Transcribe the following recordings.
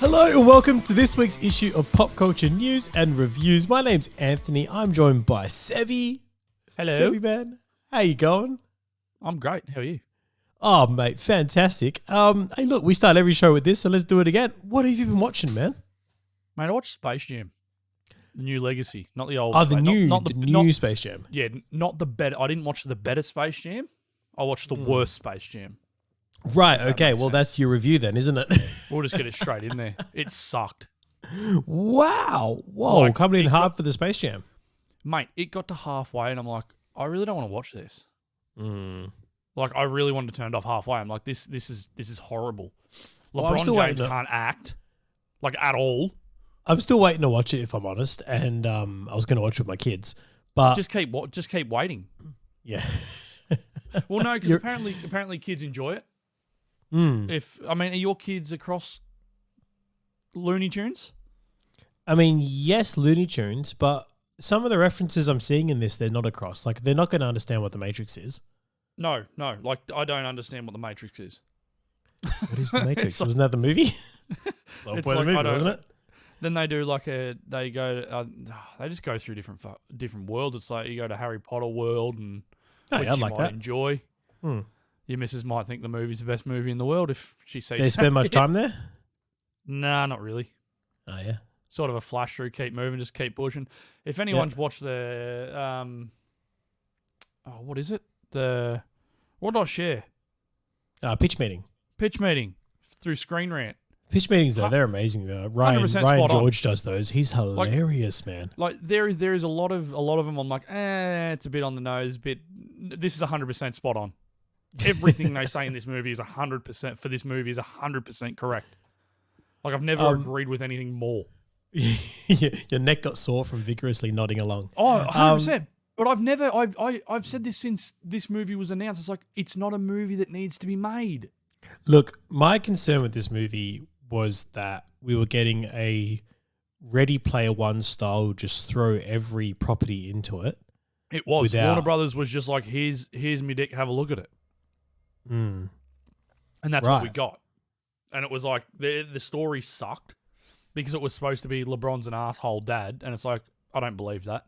Hello and welcome to this week's issue of Pop Culture News and Reviews. My name's Anthony. I'm joined by Sevi. Hello. Sevi, man. How you going? I'm great. How are you? Oh, mate, fantastic. Hey, look, we start every show with this, so let's do it again. What have you been watching, man? Mate, I watched Space Jam. The new Legacy, not the old. Oh, the new, not new Space Jam. Yeah, not the better. I didn't watch the better Space Jam. I watched the worst Space Jam. Right, okay. Well, that's your review then, isn't it? We'll just get it straight in there. It sucked. Wow. Whoa, Like, coming in hard for the Space Jam. Mate, it got to halfway and I'm like, I really don't want to watch this. Mm. Like, I really wanted to turn it off halfway. I'm like, this is horrible. Well, I'm LeBron still James waiting can't act, like, at all. I'm still waiting to watch it, if I'm honest, and I was going to watch it with my kids, but Just keep waiting. yeah. Well, no, because apparently kids enjoy it. Are your kids across Looney Tunes? I mean, yes, Looney Tunes, but some of the references I'm seeing in this, they're not across. Like, they're not going to understand what the Matrix is. No. Like, I don't understand what the Matrix is. What is the Matrix? Wasn't that the movie? It's the movie, wasn't it? Then they do like they just go through different worlds. It's like you go to Harry Potter world, and which I'd you like might that. enjoy. Your missus might think the movie's the best movie in the world if she sees. They spend much time there? Nah, not really. Oh, yeah. Sort of a flash through, keep moving, just keep pushing. If anyone's watched the what is it? What did I share? Pitch meeting. Pitch meeting through Screen Rant. Pitch meetings, though, they're amazing, though. Ryan George does those. He's hilarious, man. Like, there is a lot of them. I'm like, it's a bit on the nose, this is 100% spot on. Everything they say in this movie is 100% for this movie is 100% correct. Like, I've never agreed with anything more. Your neck got sore from vigorously nodding along. Oh, 100%. But I've said this since this movie was announced. It's like, it's not a movie that needs to be made. Look, my concern with this movie was that we were getting a Ready Player One style, just throw every property into it. It was. Warner Brothers was just like, here's me dick, have a look at it. And that's what we got. And it was like, the story sucked because it was supposed to be LeBron's an asshole dad. And it's like, I don't believe that.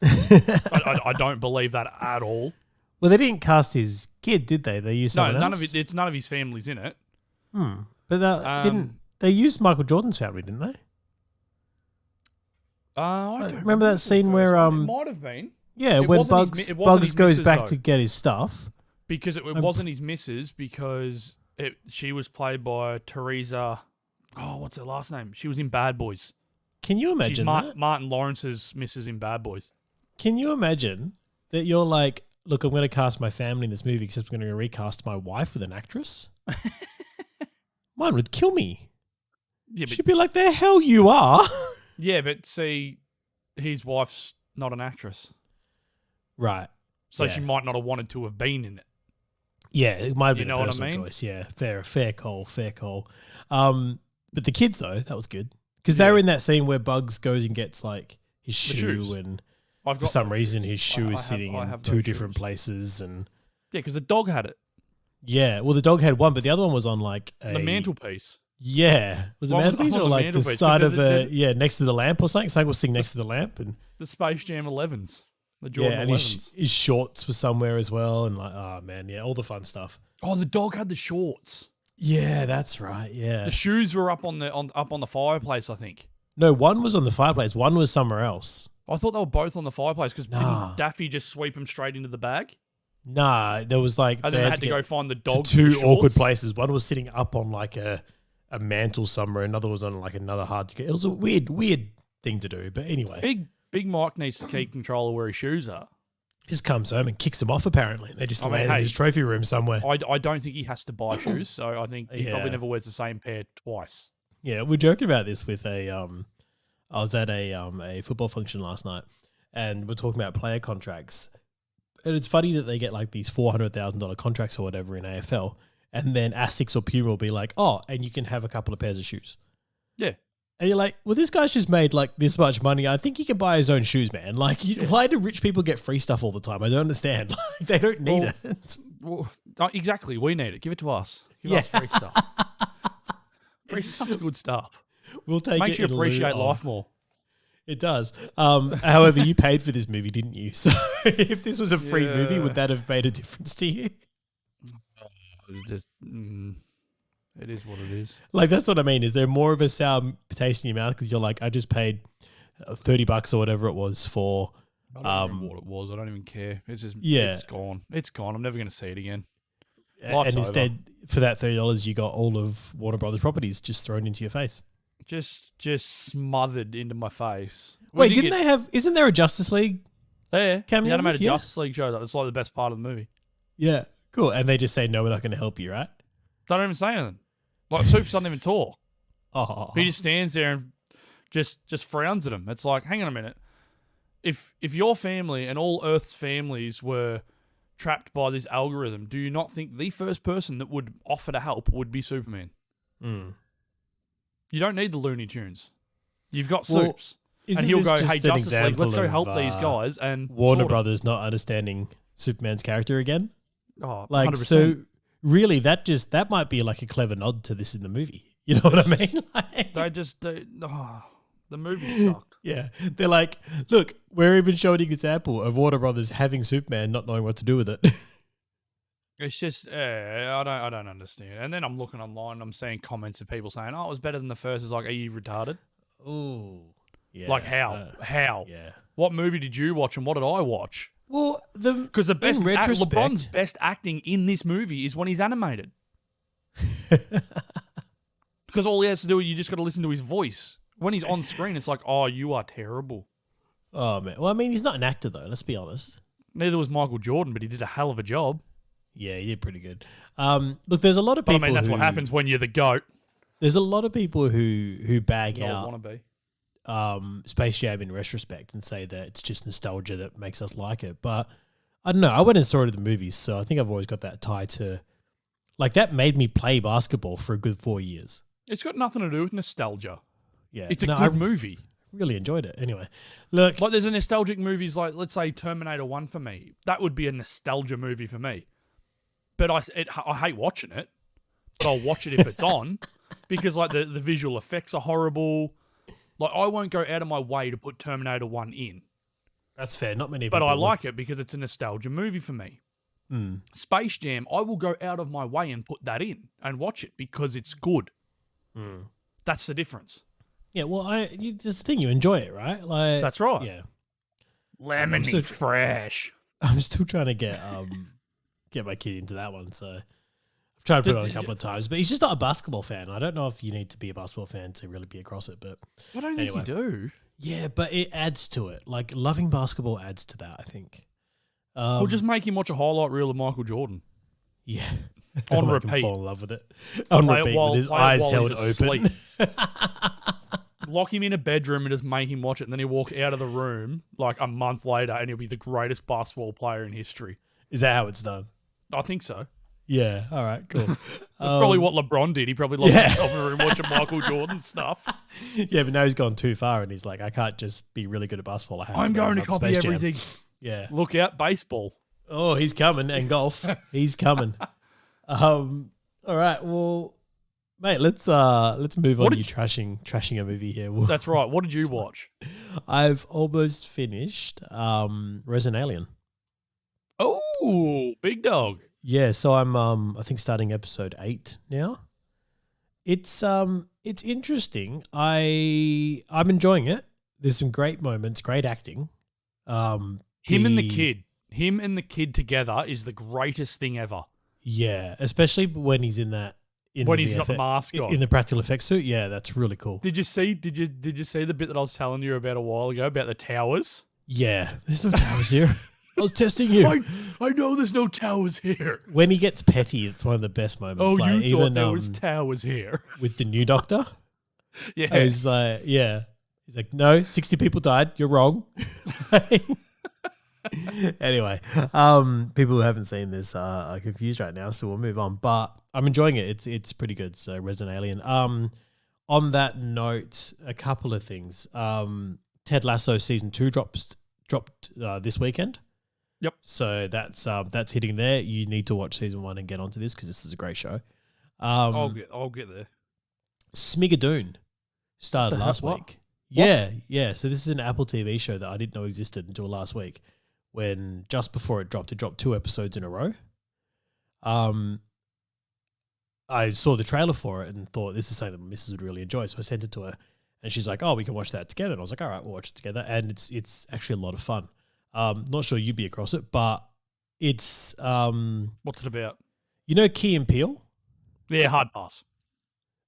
I don't believe that at all. Well, they didn't cast his kid, did they? They used someone else? None of his family's in it. But they used Michael Jordan's family, didn't they? I don't remember that scene where it might have been. Yeah, when Bugs goes back to get his stuff. Because it wasn't his missus, because she was played by Teresa. Oh, what's her last name? She was in Bad Boys. Can you imagine that? Martin Lawrence's missus in Bad Boys. Can you imagine that you're like, look, I'm going to cast my family in this movie, except I'm going to recast my wife with an actress? Mine would kill me. Yeah, but she'd be like, the hell you are. Yeah, but see, his wife's not an actress. Right. So she might not have wanted to have been in it. Yeah, it might have been a personal what I mean? choice. Yeah, fair call. But the kids, though, that was good. Because they were in that scene where Bugs goes and gets like his shoe, and for some reason his shoe is sitting in two different places. And yeah, because the dog had it. Yeah, well, the dog had one, but the other one was on like the mantelpiece. Yeah, was it mantelpiece or like the side of next to the lamp or something? Something was sitting next to the lamp, and the Space Jam 11s, the Jordan and 11s. His shorts were somewhere as well, and like, oh man, all the fun stuff. Oh, the dog had the shorts. Yeah, that's right. Yeah, the shoes were up on the fireplace, I think. No, one was on the fireplace. One was somewhere else. I thought they were both on the fireplace because didn't Daffy just sweep them straight into the bag? Nah, there was like and then they had to go find the dog. Two awkward places. One was sitting up on like a mantle somewhere. Another was on like another hard to get. It was a weird thing to do. But anyway, Big Mike needs to keep control of where his shoes are. Just comes home and kicks them off. Apparently, they just lay in his trophy room somewhere. I don't think he has to buy shoes, so I think he probably never wears the same pair twice. Yeah, we're joking about this with I was at a football function last night, and we're talking about player contracts. And it's funny that they get like these $400,000 contracts or whatever in AFL, and then Asics or Puma will be like, oh, and you can have a couple of pairs of shoes. Yeah. And you're like, well, this guy's just made like this much money. I think he can buy his own shoes, man. Like, why do rich people get free stuff all the time? I don't understand. Like, they don't need it. Well, exactly. We need it. Give it to us. Give us free stuff. Free stuff's good stuff. We'll take Makes it you in appreciate lieu of- life more. It does. However, you paid for this movie, didn't you? So if this was a free movie, would that have made a difference to you? It is what it is. Like, that's what I mean. Is there more of a sour taste in your mouth because you're like, I just paid $30 or whatever it was for. I don't remember what it was. I don't even care. It's just it's gone. It's gone. I'm never going to see it again. Life's and instead, for that $30, you got all of Warner Brothers properties just thrown into your face. Just smothered into my face. Wait, didn't they have? Isn't there a Justice League? Yeah, cameo the animated in this? Justice League shows up. It's like the best part of the movie. Yeah, cool. And they just say, no, we're not going to help you, right? Don't even say anything. Like, Soups doesn't even talk. Oh, He just stands there and just frowns at him. It's like, hang on a minute. If your family and all Earth's families were trapped by this algorithm, do you not think the first person that would offer to help would be Superman? Mm. You don't need the Looney Tunes. You've got Well, Soups. And he'll go, hey, Justice League, let's go help these guys. And Warner Brothers not understanding Superman's character again. Oh, like 100%. So really that might be like a clever nod to this in the movie. You know what I mean? Like, the movie sucked. yeah, they're like, look, we're even showing an example of Warner Brothers having Superman not knowing what to do with it. It's just I don't understand. And then I'm looking online and I'm seeing comments of people saying, "Oh, it was better than the first." It's like, are you retarded? Ooh, yeah. Like how? How? Yeah. What movie did you watch and what did I watch? Well, because the best retrospect, LeBron's best acting in this movie is when he's animated. Because all he has to do, you just got to listen to his voice. When he's on screen, it's like, oh, you are terrible. Oh man. Well, I mean, he's not an actor though. Let's be honest. Neither was Michael Jordan, but he did a hell of a job. Yeah, he did pretty good. Look, there's a lot of But people. I mean, that's what happens when you're the GOAT. There's a lot of people who bag You out want to be. Space Jam in retrospect and say that it's just nostalgia that makes us like it. But I don't know. I went and saw it at the movies, so I think I've always got that tie to, like, that made me play basketball for a good 4 years. It's got nothing to do with nostalgia. Yeah, It's a good movie. Really enjoyed it. Anyway, look, Like, there's a nostalgic movies like, let's say, Terminator 1 for me. That would be a nostalgia movie for me. But I hate watching it. But I'll watch it if it's on. Because, like, the visual effects are horrible. Like, I won't go out of my way to put Terminator 1 in. that's fair. Not many people. But I would. like it because it's a nostalgia movie for me. Mm. Space Jam, I will go out of my way and put that in and watch it because it's good. Mm. That's the difference. Yeah, well, it's the thing. You enjoy it, right? Like, That's right. Yeah. Lemony fresh. I'm still trying to get my kid into that one, so I've tried to put it on a couple of times, but he's just not a basketball fan. I don't know if you need to be a basketball fan to really be across it, but I don't think you do. Yeah, but it adds to it. Like, loving basketball adds to that, I think. Or just make him watch a highlight reel of Michael Jordan. Yeah. On Make him repeat. fall in love with it. On Play it repeat, while- with his play it eyes while held he's open. Lock him in a bedroom and just make him watch it, and then he'll walk out of the room like a month later and he'll be the greatest basketball player in history. Is that how it's done? I think so. Yeah. All right, cool. That's probably what LeBron did. He probably locked himself in a room watching Michael Jordan stuff. Yeah, but now he's gone too far and he's like, I can't just be really good at basketball. I have I'm to going to copy Space Jam. everything. Yeah. Look out, baseball. Oh, he's coming. And golf. He's coming. All right. Well, mate, let's move on to you trashing a movie here. That's right. What did you watch? I've almost finished Resident Alien. Oh, big dog. Yeah, so I'm I think starting episode 8 now. It's interesting. I'm enjoying it. There's some great moments, great acting. Him and the kid together is the greatest thing ever. Yeah, especially when he's in that. When he's got the mask on. In the practical effects suit. Yeah, that's really cool. Did you see the bit that I was telling you about a while ago about the towers? Yeah, there's no towers here. I was testing you. I know there's no towers here. When he gets petty, it's one of the best moments. Oh, like, you thought there was towers here. With the new doctor? Yeah. He's like, yeah. He's like, no, 60 people died. You're wrong. Anyway, people who haven't seen this are confused right now, so we'll move on. But I'm enjoying it. It's pretty good. So Resident Alien. On that note, a couple of things. Ted Lasso season 2 dropped this weekend. Yep. So that's hitting there. You need to watch season 1 and get onto this because this is a great show. I'll get there. Schmigadoon started last What? week. Yeah. So this is an Apple TV show that I didn't know existed until last week, when just before it dropped 2 episodes in a row. I saw the trailer for it and thought this is something that my missus would really enjoy, so I sent it to her, and she's like, "Oh, we can watch that together." And I was like, "All right, we'll watch it together," and it's actually a lot of fun. Not sure you'd be across it, but it's What's it about? you know Key and Peele? Yeah, hard pass.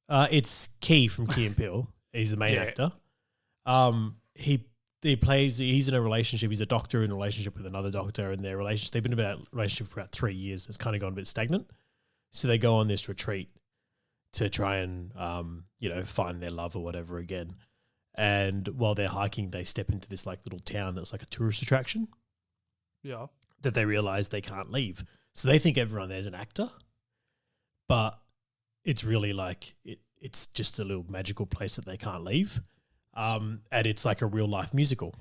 It's Key from Key and Peele. He's the main actor. He plays. He's in a relationship. He's a doctor in a relationship with another doctor, and their relationship. They've been in a relationship for about 3 years. It's kind of gone a bit stagnant. So they go on this retreat to try and find their love or whatever again. And while they're hiking, they step into this like little town that's like a tourist attraction. Yeah. That they realize they can't leave. So they think everyone there's an actor, but it's really like it's just a little magical place that they can't leave. And it's like a real life musical.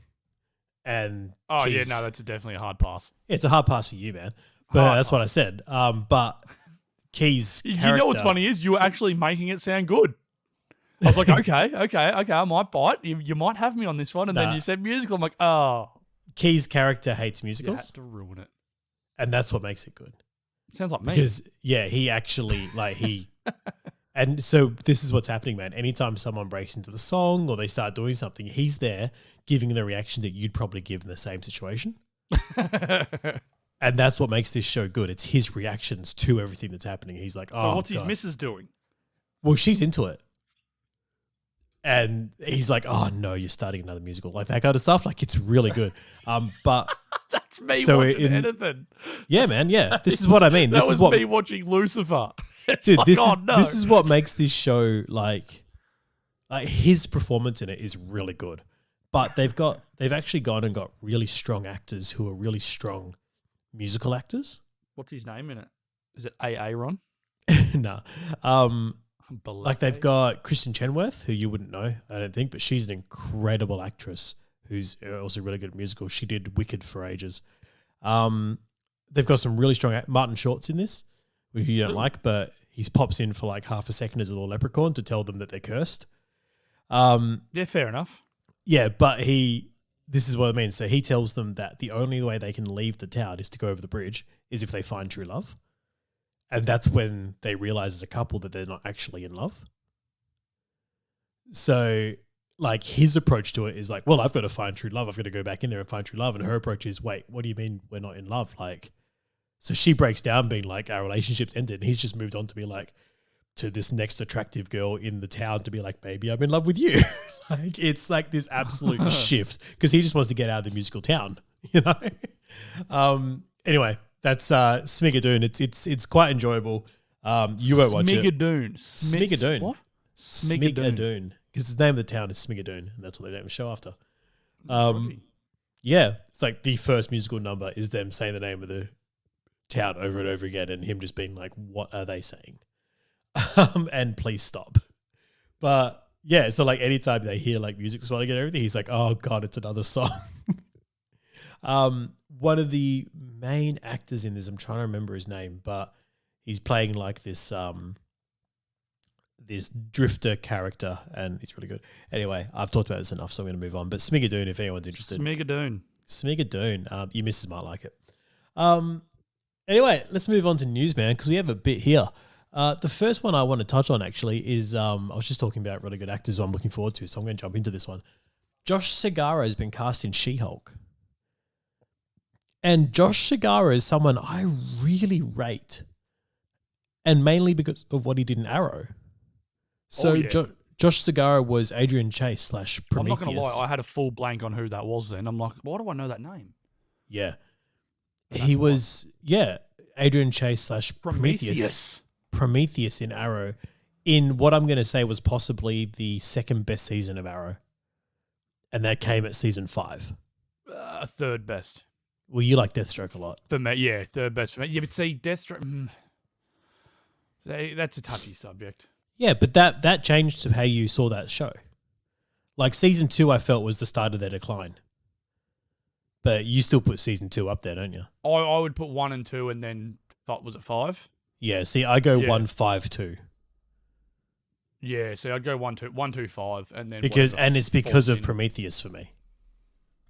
And that's definitely a hard pass. It's a hard pass for you, man. But that's what I said. But Key's character, you know what's funny is you were actually making it sound good. I was like, okay, I might bite. You might have me on this one. And then you said musical. I'm like, oh. Key's character hates musicals. You had to ruin it. And that's what makes it good. Sounds like me. Because, he actually, and so this is what's happening, man. Anytime someone breaks into the song or they start doing something, he's there giving the reaction that you'd probably give in the same situation. And that's what makes this show good. It's his reactions to everything that's happening. He's like, oh, so what's his missus doing? Well, she's into it. And he's like, oh, no, you're starting another musical. Like that kind of stuff. Like, it's really good. But that's me watching anything. Yeah, man, yeah. This is what I mean. That was me watching Lucifer. Dude, like, this is what makes this show like his performance in it is really good. But they've actually gone and got really strong actors who are really strong musical actors. What's his name in it? Is it Aaron? No. Like they've got Kristen Chenoweth, who you wouldn't know, I don't think, but she's an incredible actress who's also really good at musicals. She did Wicked for ages. They've got some really strong Martin Short's in this, who you don't like, but he pops in for like half a second as a little leprechaun to tell them that they're cursed. Yeah, fair enough. Yeah, but this is what I mean. So he tells them that the only way they can leave the town is to go over the bridge is if they find true love. And that's when they realize as a couple that they're not actually in love. So like his approach to it is like, well, I've got to find true love. I've got to go back in there and find true love. And her approach is, wait, what do you mean we're not in love? Like, so she breaks down being like, our relationship's ended. And he's just moved on to be like, to this next attractive girl in the town to be like, maybe I'm in love with you. Like, it's like this absolute shift because he just wants to get out of the musical town, you know? Anyway, that's Schmigadoon. It's quite enjoyable. You won't watch it. Schmigadoon. What? Schmigadoon. Because the name of the town is Schmigadoon, and that's what they name the show after. Yeah, it's like the first musical number is them saying the name of the town over and over again, and him just being like, "What are they saying?" And please stop. But yeah, so like anytime they hear like music swelling and everything, he's like, "Oh God, it's another song." One of the main actors in this, I'm trying to remember his name, but he's playing like this this drifter character, and he's really good. Anyway, I've talked about this enough, so I'm going to move on. But Schmigadoon, if anyone's interested. Schmigadoon. Your missus might like it. Anyway, let's move on to news, man, because we have a bit here. The first one I want to touch on actually is I was just talking about really good actors who I'm looking forward to, so I'm going to jump into this one. Josh Segarra has been cast in She-Hulk. And Josh Segarra is someone I really rate, and mainly because of what he did in Arrow. So Josh Segarra was Adrian Chase / Prometheus. I'm not going to lie, I had a full blank on who that was then. I'm like, why do I know that name? Yeah. He was, Adrian Chase / Prometheus. Prometheus in Arrow, in what I'm going to say was possibly the second best season of Arrow. And that came at season 5. Third best. Well, you like Deathstroke a lot. For me, yeah, third best for me. Yeah, but see, Deathstroke, that's a touchy subject. Yeah, but that changed to how you saw that show. Like season 2, I felt was the start of their decline. But you still put season 2 up there, don't you? I would put 1 and 2 and then, was it 5? Yeah, see, I go 1, 5, 2. Yeah, so I'd go 125, and then because it's because of in. Prometheus for me.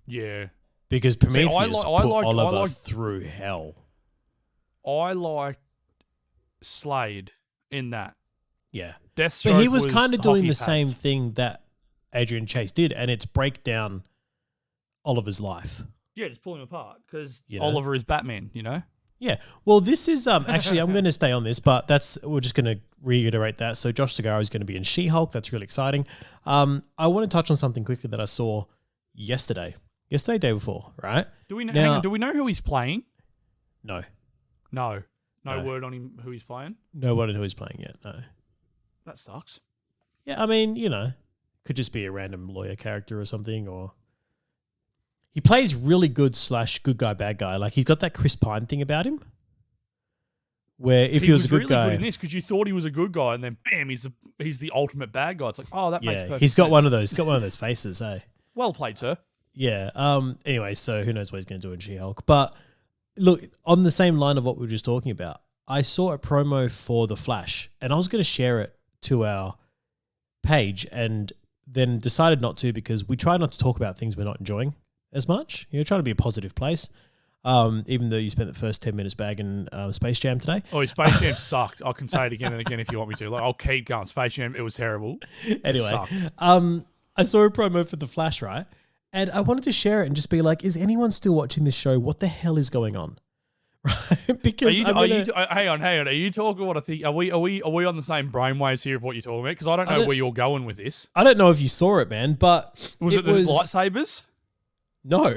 Yeah, Because Prometheus put Oliver I through hell. I liked Slade in that. Yeah, Deathstroke but he was kind of doing the hockey-packed. same thing that Adrian Chase did, and it's break down Oliver's life. Yeah, just pull him apart because You know? Oliver is Batman. Yeah. Well, this is actually I'm going to stay on this, but we're just going to reiterate that. So Josh Segarra is going to be in She-Hulk. That's really exciting. I want to touch on something quickly that I saw yesterday, day before, right? Do we know? Do we know who he's playing? No. No word on him who he's playing. No one who he's playing yet. No. That sucks. Yeah, I mean, could just be a random lawyer character or something, or he plays really good / good guy, bad guy. Like he's got that Chris Pine thing about him, where if he was a good really guy, good in this because you thought he was a good guy, and then bam, he's the ultimate bad guy. It's like, oh, that makes perfect he's got sense. one of those. Got one of those faces, hey. Well played, sir. Yeah. Anyway, so who knows what he's going to do in She-Hulk? But look, on the same line of what we were just talking about, I saw a promo for The Flash, and I was going to share it to our page, and then decided not to because we try not to talk about things we're not enjoying as much. Trying to be a positive place. Even though you spent the first 10 minutes bagging Space Jam today. Oh, Space Jam sucked. I can say it again and again if you want me to. Like, I'll keep going. Space Jam, it was terrible. Anyway, it sucked. I saw a promo for The Flash, right? And I wanted to share it and just be like, is anyone still watching this show? What the hell is going on? Right? Because hang on. Are you talking what I think? Are we on the same brainwaves here of what you're talking about? Because I don't know where you're going with this. I don't know if you saw it, man, but was it the lightsabers? No.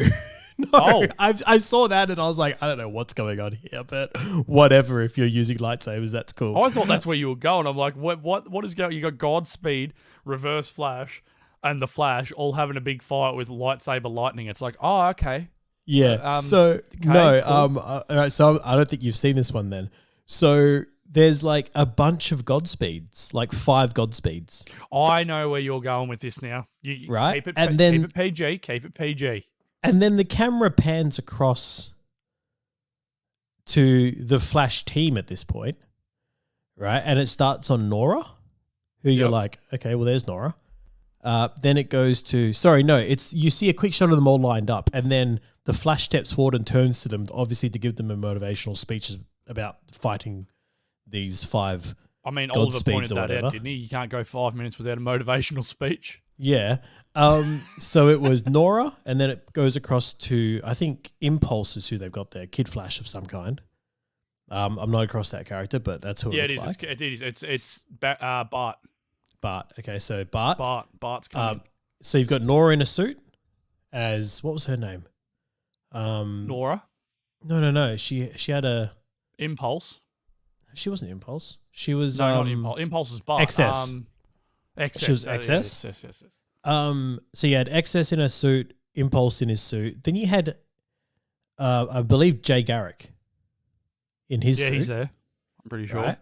No, oh. I saw that and I was like, I don't know what's going on here, but whatever. If you're using lightsabers, that's cool. I thought that's where you were going. I'm like, what is going? You got Godspeed, Reverse Flash, and the Flash all having a big fight with lightsaber lightning. It's like, oh, okay. Yeah. So all right. So I don't think you've seen this one then. So there's like a bunch of Godspeeds, like 5 Godspeeds. I know where you're going with this now. Right. Keep it PG. Keep it PG. And then the camera pans across to the Flash team at this point, right? And it starts on Nora, who you're like, okay, well, there's Nora. Then it goes to, you see a quick shot of them all lined up, and then the Flash steps forward and turns to them, obviously to give them a motivational speech about fighting these 5 I mean, God Oliver speeds pointed or that whatever. out, didn't he? You can't go 5 minutes without a motivational speech. Yeah. So it was Nora, and then it goes across to, I think, Impulse is who they've got there, Kid Flash of some kind. I'm not across that character, but that's who it looks like. It is. It's Bart. Bart. Okay, so Bart. Bart's coming. So you've got Nora in a suit as, what was her name? Nora? No. She had a... Impulse. She wasn't Impulse. She was... not Impulse. Impulse is Bart. XS. XS. She was XS? Yes. So you had XS in a suit, Impulse in his suit. Then you had, I believe, Jay Garrick in his suit. Yeah, he's there. I'm pretty sure. Right?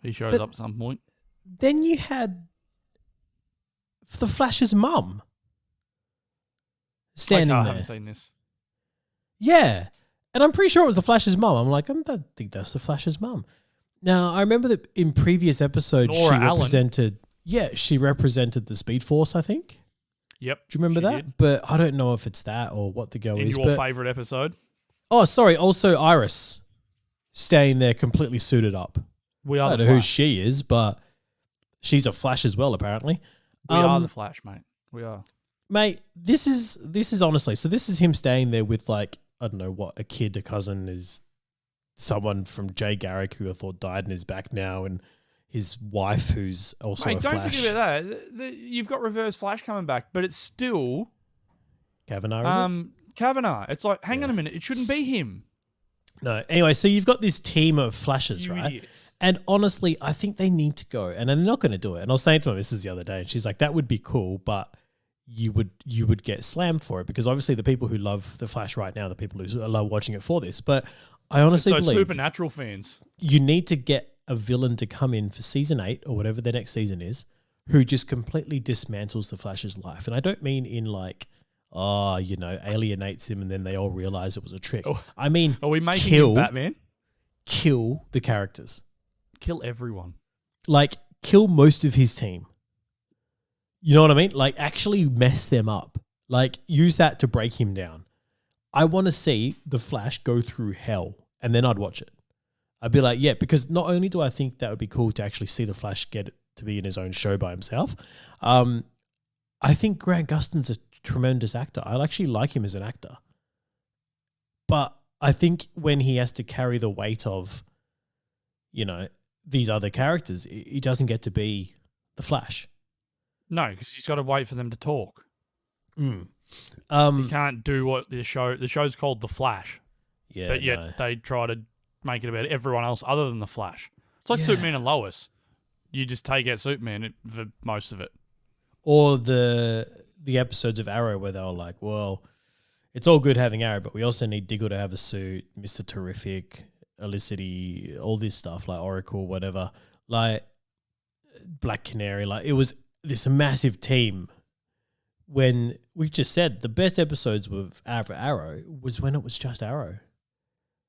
He shows up at some point. Then you had the Flash's mum standing I there. haven't seen this. Yeah. And I'm pretty sure it was the Flash's mum. I'm like, I don't think that's the Flash's mum. Now, I remember that in previous episodes, Nora Allen. She represented the Speed Force, I think. Yep. Do you remember that? Did. But I don't know if it's that or what the go is. Your favourite episode? Oh, sorry. Also, Iris staying there completely suited up. We are I don't know who she is, but she's a Flash as well, apparently. We are the Flash, mate. We are. Mate, this is honestly, so this is him staying there with, like, I don't know what, a kid, a cousin, is someone from Jay Garrick who I thought died and is back now, and his wife who's also a Flash. Don't forget about that. You've got Reverse Flash coming back, but it's still Kavanaugh, is it? Kavanaugh. It's like, hang on a minute, it shouldn't be him. No. Anyway, so you've got this team of Flashes, You right? idiots. And honestly, I think they need to go, and they're not going to do it. And I was saying to my missus the other day, and she's like, that would be cool, but you would get slammed for it, because obviously the people who love the Flash right now are the people who love watching it for this. But I honestly believe Supernatural fans. You need to get a villain to come in for season 8 or whatever the next season is, who just completely dismantles the Flash's life. And I don't mean in like, alienates him and then they all realize it was a trick. Oh, I mean, are we making him Batman? Kill the characters. Kill everyone. Like, kill most of his team. You know what I mean? Like, actually mess them up. Like, use that to break him down. I want to see the Flash go through hell, and then I'd watch it. I'd be like, yeah, because not only do I think that would be cool to actually see the Flash get to be in his own show by himself, I think Grant Gustin's a tremendous actor. I actually like him as an actor. But I think when he has to carry the weight of, you know, these other characters, he doesn't get to be the Flash. No, because he's got to wait for them to talk. Mm. He can't do what the show's called The Flash. Yeah, but yet they try to make it about everyone else other than the Flash. It's like Superman and Lois. You just take out Superman for most of it. Or the episodes of Arrow where they were like, well, it's all good having Arrow, but we also need Diggle to have a suit, Mr. Terrific, Elicity, all this stuff, like Oracle, whatever, like Black Canary. Like, it was this massive team. When we just said the best episodes with Arrow was when it was just Arrow.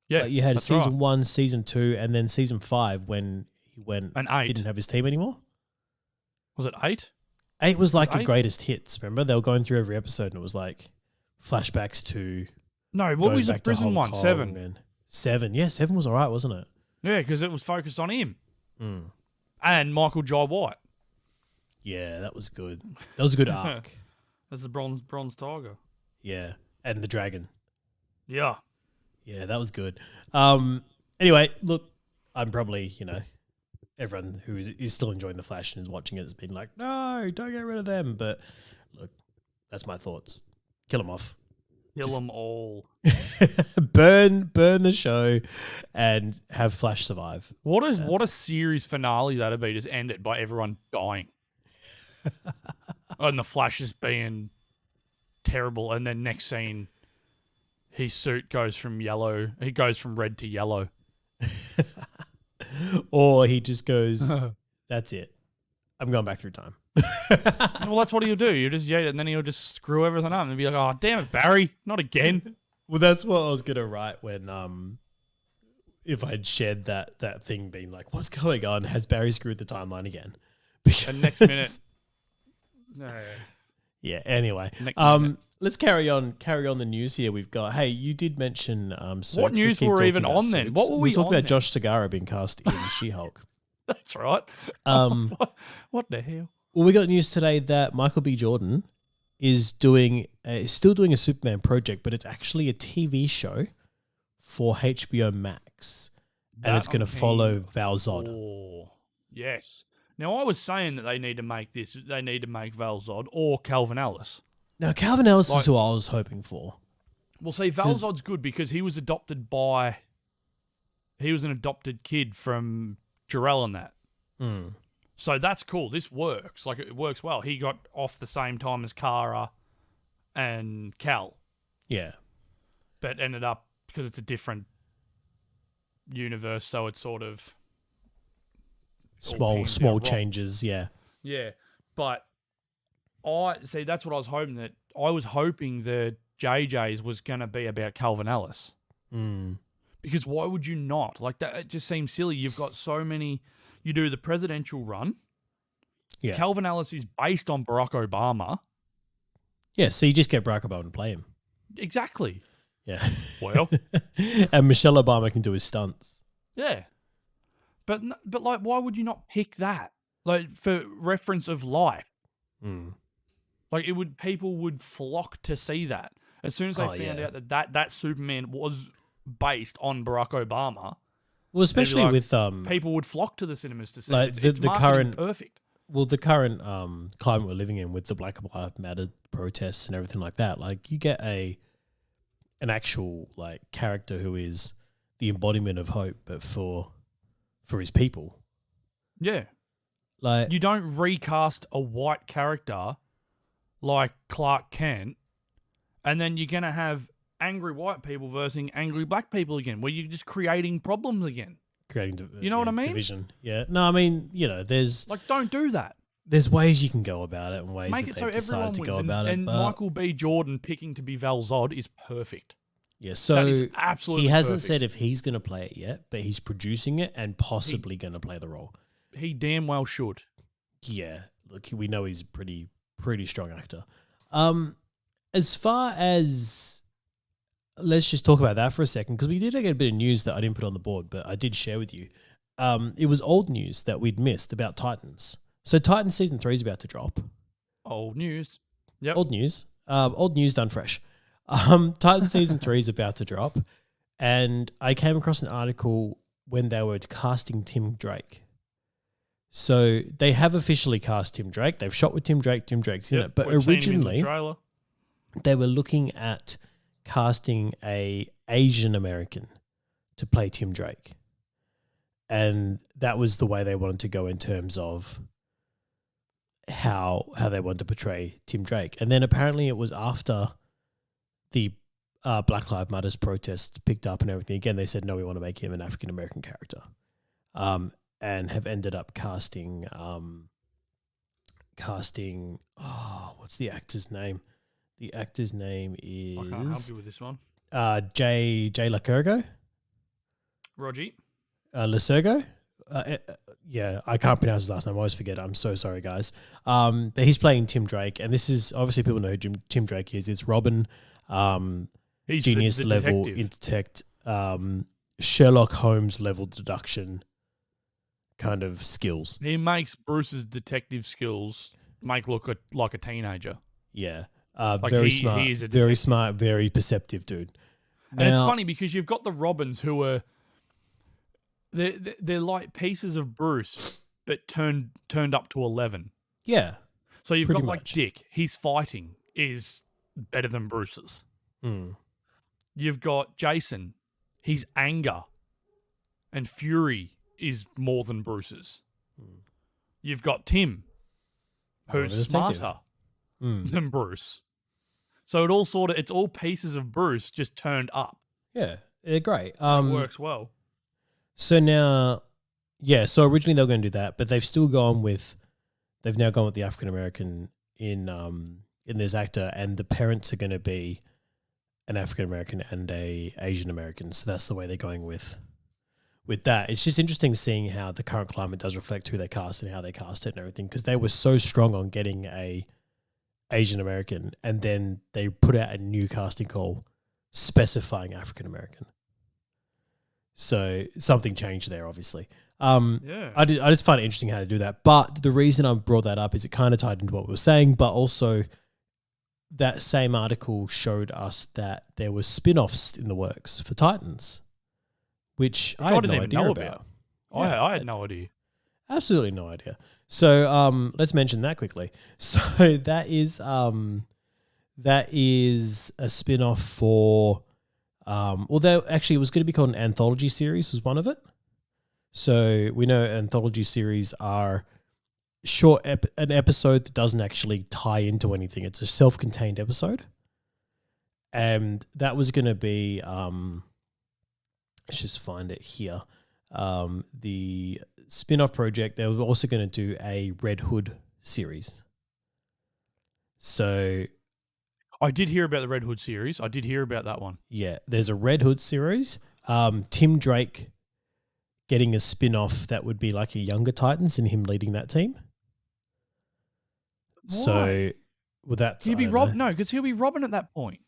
Yeah, like, you had season 1, season 2, and then season 5 when he went and 8 didn't have his team anymore. Was it 8? 8 was like the greatest hits. Remember, they were going through every episode, and it was like flashbacks to. No, what was the prison one? 7. 7, yeah, 7 was alright, wasn't it? Yeah, because it was focused on him and Michael Jai White. Yeah, that was good. That was a good arc. That's the bronze tiger. Yeah, and the dragon. Yeah. Yeah, that was good. Anyway, look, I'm probably, everyone who is still enjoying The Flash and is watching it has been like, no, don't get rid of them. But look, that's my thoughts. Kill them off. Kill them all. burn the show and have Flash survive. What a series finale that'd be, just end it by everyone dying. And the Flash just being terrible, and then next scene, his suit goes from red to yellow. Or he just goes, that's it. I'm going back through time. Well, that's what he'll do. You just and then he'll just screw everything up and be like, oh, damn it, Barry, not again. Well, that's what I was going to write when, if I'd shared that thing being like, what's going on? Has Barry screwed the timeline again? And next minute. No. Yeah. Anyway, let's carry on the news here. We've got. Hey, you did mention. What news were even on then? What were we talking on about? Josh Segarra being cast in She-Hulk. That's right. What the hell? Well, we got news today that Michael B. Jordan is still doing a Superman project, but it's actually a TV show for HBO Max, and it's going to follow Val Zod. Oh, yes. Now, I was saying that they need to make Val Zod or Calvin Ellis. Now, Calvin Ellis is who I was hoping for. Well, see, Val Zod's good because he was an adopted kid from Jarrell and that. Mm. So that's cool. This works. Like, it works well. He got off the same time as Kara and Cal. Yeah. But ended up, because it's a different universe, so it's sort of... Small changes, yeah. Yeah, but that's what I was hoping that. I was hoping that JJ's was going to be about Calvin Ellis. Mm. Because why would you not? Like, that, it just seems silly. You've got so many... You do the presidential run. Yeah. Calvin Ellis is based on Barack Obama. Yeah, so you just get Barack Obama to play him. Exactly. Yeah. Well. And Michelle Obama can do his stunts. Yeah. But like, why would you not pick that? Like, for reference of life. Mm. Like, people would flock to see that. As soon as they found out that Superman was based on Barack Obama. Well, especially with people would flock to the cinemas to see like it's the current perfect. Well, the current climate we're living in with the Black Lives Matter protests and everything like that, like you get an actual like character who is the embodiment of hope, but for his people. Yeah. Like, you don't recast a white character like Clark Kent, and then you're gonna have angry white people versus angry black people again, where you're just creating problems again. You know what I mean? Division. Yeah. No, I mean, there's... Like, don't do that. There's ways you can go about it and ways Make that it they've so decided to go about it. And but Michael B. Jordan picking to be Val Zod is perfect. Yeah, so that is absolutely he hasn't perfect. said if he's going to play it yet, but he's producing it and possibly going to play the role. He damn well should. Yeah, look, we know he's a pretty strong actor. As far as, let's just talk about that for a second, because we did get a bit of news that I didn't put on the board, but I did share with you. It was old news that we'd missed about Titans. So Titans season 3 is about to drop. Old news. Yep. Old news. Old news done fresh. Titans season 3 is about to drop, and I came across an article when they were casting Tim Drake. So they have officially cast Tim Drake. They've shot with Tim Drake. Tim Drake's in it. But originally, they were looking at casting a Asian American to play Tim Drake. And that was the way they wanted to go in terms of how they wanted to portray Tim Drake. And then apparently it was after the Black Lives Matter protests picked up and everything. Again, they said, no, we want to make him an African American character. And have ended up casting, what's the actor's name? The actor's name is... I can't help you with this one. Jay Lacergo? Rogie? Lacergo? Yeah, I can't pronounce his last name. I always forget. I'm so sorry, guys. But he's playing Tim Drake, and this is... Obviously, people know who Tim Drake is. It's Robin, He's genius level intellect, Sherlock Holmes level deduction kind of skills. He makes Bruce's detective skills look like a teenager. Yeah. Very smart. He is a very smart, very perceptive dude. And it's funny because you've got the Robins who are... They're like pieces of Bruce, but turned up to 11. Yeah. So you've got like much. Dick. His fighting is better than Bruce's. Mm. You've got Jason. His anger and fury is more than Bruce's. You've got Tim, who's smarter than Bruce. So it's all pieces of Bruce just turned up. Yeah, they're great. It works well. So now, so originally they were going to do that, but they've now gone with the African American in this actor, and the parents are going to be an African American and a Asian American. So that's the way they're going with that. It's just interesting seeing how the current climate does reflect who they cast and how they cast it and everything, because they were so strong on getting a Asian American, and then they put out a new casting call specifying African American. So something changed there, obviously. I just find it interesting how to do that. But the reason I brought that up is it kind of tied into what we were saying, but also that same article showed us that there were spin-offs in the works for Titans, which I had no idea about. I had no idea. Absolutely no idea. So let's mention that quickly. So that is a spin-off for although actually it was going to be called an anthology series was one of it. So we know anthology series are short an episode that doesn't actually tie into anything. It's a self-contained episode. And that was going to be let's just find it here. The spin-off project, they were also going to do a Red Hood series. So I did hear about the Red Hood series. I did hear about that one. Yeah, there's a Red Hood series. Tim Drake getting a spin-off that would be like a younger Titans and him leading that team. Why? So with that, He'd be Robin. No, because he'll be Robin at that point.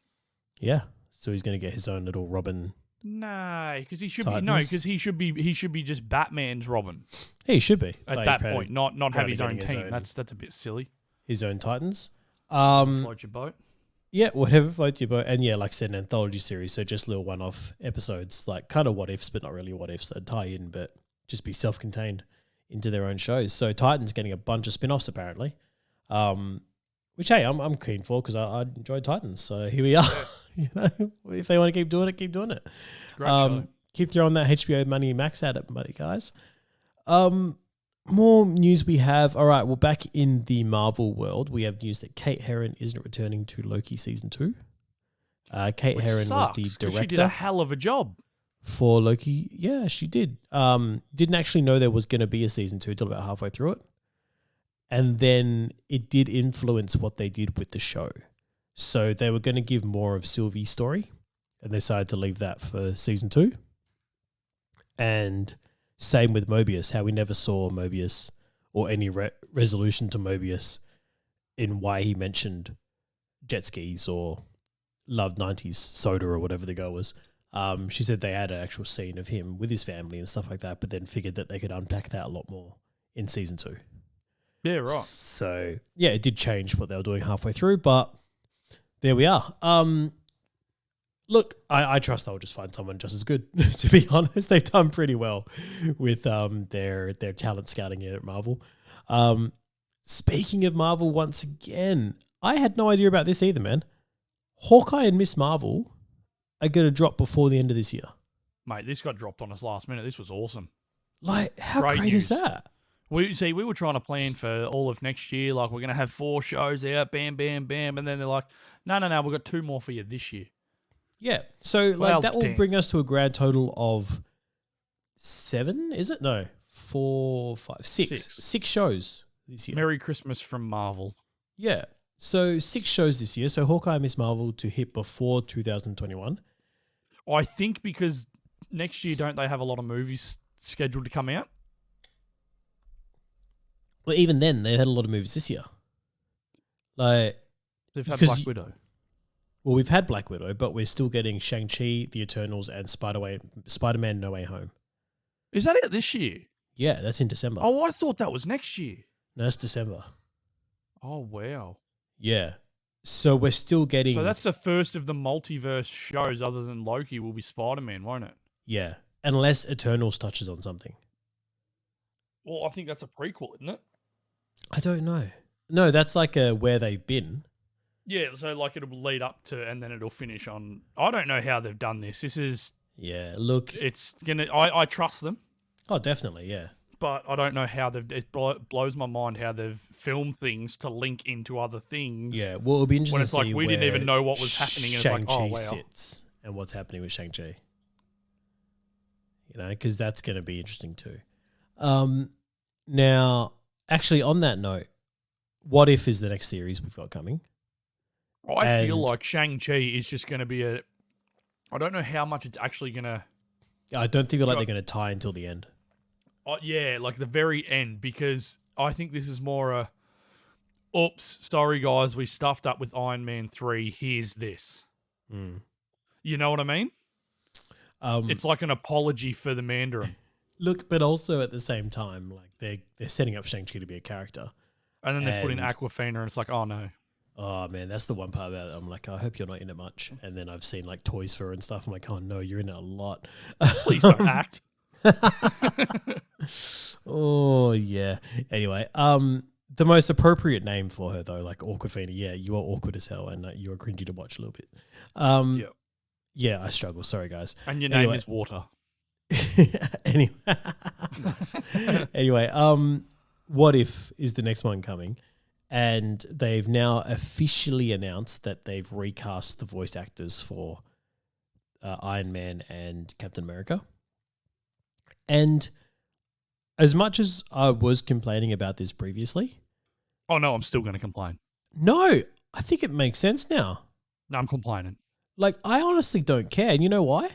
Yeah, so he's going to get his own little Robin. No, because he should Titans. be. No, because he should be just Batman's Robin. He should be At that point, not have his own team. That's a bit silly. His own Titans. Float your boat. Yeah, whatever floats your boat. And yeah, like I said, an anthology series, so just little one-off episodes, like kind of what-ifs, but not really what-ifs that tie in, but just be self-contained into their own shows. So Titans getting a bunch of spin-offs apparently, which, hey, I'm keen for because I enjoyed Titans. So here we are. You know, if they want to keep doing it, keep doing it. Great show. Keep throwing that HBO money max at it, buddy, guys. More news we have. All right, well, back in the Marvel world, we have news that Kate Herron isn't returning to Loki Season 2. Kate Herron was the director. She did a hell of a job. For Loki. Yeah, she did. Didn't actually know there was going to be a Season 2 until about halfway through it. And then it did influence what they did with the show. So they were going to give more of Sylvie's story, and they decided to leave that for Season 2. And Same with Mobius, how we never saw Mobius or any resolution to Mobius in why he mentioned jet skis or loved 90s soda or whatever the girl was. She said they had an actual scene of him with his family and stuff like that, but then figured that they could unpack that a lot more in season 2. Yeah, right. So, yeah, it did change what they were doing halfway through, but there we are. Look, I trust they'll just find someone just as good, to be honest. They've done pretty well with their talent scouting here at Marvel. Speaking of Marvel, once again, I had no idea about this either, man. Hawkeye and Ms Marvel are going to drop before the end of this year. Mate, this got dropped on us last minute. This was awesome. Like, how great is that? We were trying to plan for all of next year. Like, we're going to have 4 shows out, bam, bam, bam. And then they're like, no, we've got 2 more for you this year. Yeah. So, like, that will bring us to a grand total of 7, is it? No. 4, 5, 6. 6 shows this year. Merry Christmas from Marvel. Yeah. So 6 shows this year. So Hawkeye and Ms Marvel to hit before 2021. I think because next year, don't they have a lot of movies scheduled to come out? Well, even then, they had a lot of movies this year. Like, they've had Black Widow. Well, we've had Black Widow, but we're still getting Shang-Chi, The Eternals, and Spider-Man No Way Home. Is that it this year? Yeah, that's in December. Oh, I thought that was next year. No, it's December. Oh, wow. Yeah. So we're still getting... So that's the first of the multiverse shows other than Loki will be Spider-Man, won't it? Yeah. Unless Eternals touches on something. Well, I think that's a prequel, isn't it? I don't know. No, that's like a where they've been. Yeah, so like it'll lead up to and then it'll finish on... I don't know how they've done this. This is... Yeah, look... It's gonna... I trust them. Oh, definitely, yeah. But I don't know how they've... It blows my mind how they've filmed things to link into other things. Yeah, well, it'll be interesting when it's to like see we didn't even know what was happening. And Shang-Chi it's like, oh, wow. sits and what's happening with Shang-Chi. You know, because that's going to be interesting too. Now, actually, on that note, What If is the next series we've got coming. I feel like Shang-Chi is just going to be a... I don't know how much it's actually going to... I don't think they're going to tie until the end. Yeah, like the very end, because I think this is more a... Oops, sorry guys, we stuffed up with Iron Man 3, here's this. Mm. You know what I mean? It's like an apology for the Mandarin. Look, but also at the same time, like they're setting up Shang-Chi to be a character. And then they put in Aquafina and it's like, oh no. Oh man, that's the one part about it. I'm like, I hope you're not in it much. And then I've seen like toys for her and stuff. I'm like, oh no, you're in it a lot. Please don't act. Oh yeah. Anyway, the most appropriate name for her though, like Awkwafina. Yeah, you are awkward as hell, and you are cringy to watch a little bit. Yeah, I struggle. Sorry, guys. And your name is Water. Anyway, What If is the next one coming, and they've now officially announced that they've recast the voice actors for Iron Man and Captain America. And as much as I was complaining about this previously... Oh, no, I'm still going to complain. No, I think it makes sense now. No, I'm complaining. Like, I honestly don't care. And you know why?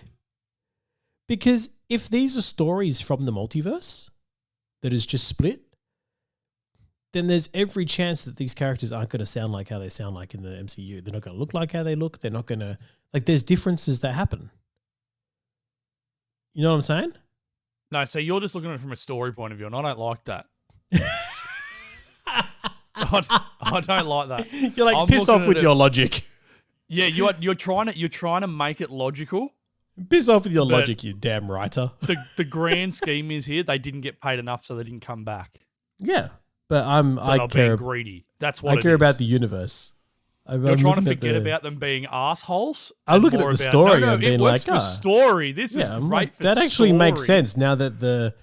Because if these are stories from the multiverse that is just split, then there's every chance that these characters aren't going to sound like how they sound like in the MCU. They're not going to look like how they look. They're not going to... Like, there's differences that happen. You know what I'm saying? No, so you're just looking at it from a story point of view, and I don't like that. I don't like that. You're like, piss off with your logic. Yeah, you're trying to make it logical. Piss off with your logic, you damn writer. The grand scheme is here, they didn't get paid enough, so they didn't come back. Yeah, but I care greedy. That's what I care about the universe. You're trying to forget about them being assholes. I'm looking at the story and being like, story. This is great for that actually story. Makes sense now that the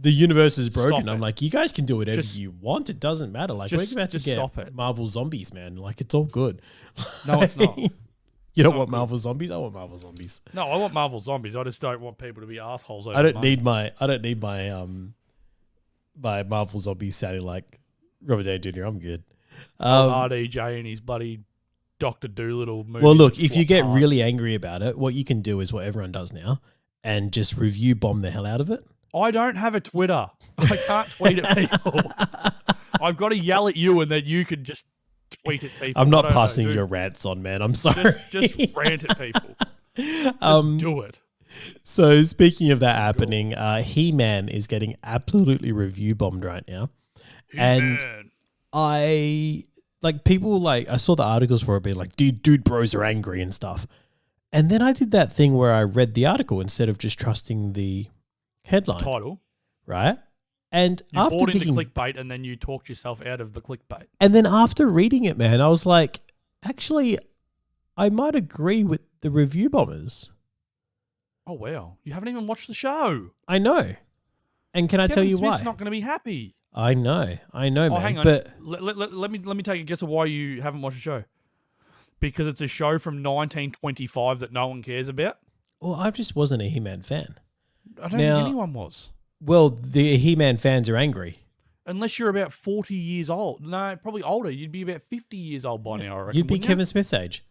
universe is broken. I'm like, you guys can do whatever you want. It doesn't matter. Like, we're about to get Marvel Zombies, man. Like, it's all good. No, it's not. You don't want Marvel Zombies? I want Marvel Zombies. No, I want Marvel Zombies. I just don't want people to be assholes. I don't need my my Marvel Zombies sounding like Robert Downey Jr. I'm good. RDJ and his buddy Dr. Doolittle movie. Well, look, if you get really angry about it, what you can do is what everyone does now and just review bomb the hell out of it I don't have a Twitter. I can't tweet at people. I've got to yell at you, and then you can just tweet at people. I'm not passing your rants on, man. I'm sorry. Just rant at people. Just do it. So speaking of that happening, He-Man is getting absolutely review bombed right now. He-Man. And I saw the articles for it being like, dude bros are angry and stuff. And then I did that thing where I read the article instead of just trusting the headline. Title. Right? And you after bought into digging, clickbait, and then you talked yourself out of the clickbait. and then after reading it, man, I was like, actually, I might agree with the review bombers. Oh, wow. You haven't even watched the show. I know. And can I tell you Smith's why? not going to be happy. I know, man. Hang on. But Let me take a guess of why you haven't watched the show. Because it's a show from 1925 that no one cares about. well, I just wasn't a He-Man fan. I don't think anyone was. Well, the He-Man fans are angry. Unless you're about 40 years old. No, probably older. You'd be about 50 years old by now, I reckon. You'd be wouldn't Kevin you? Smith's age.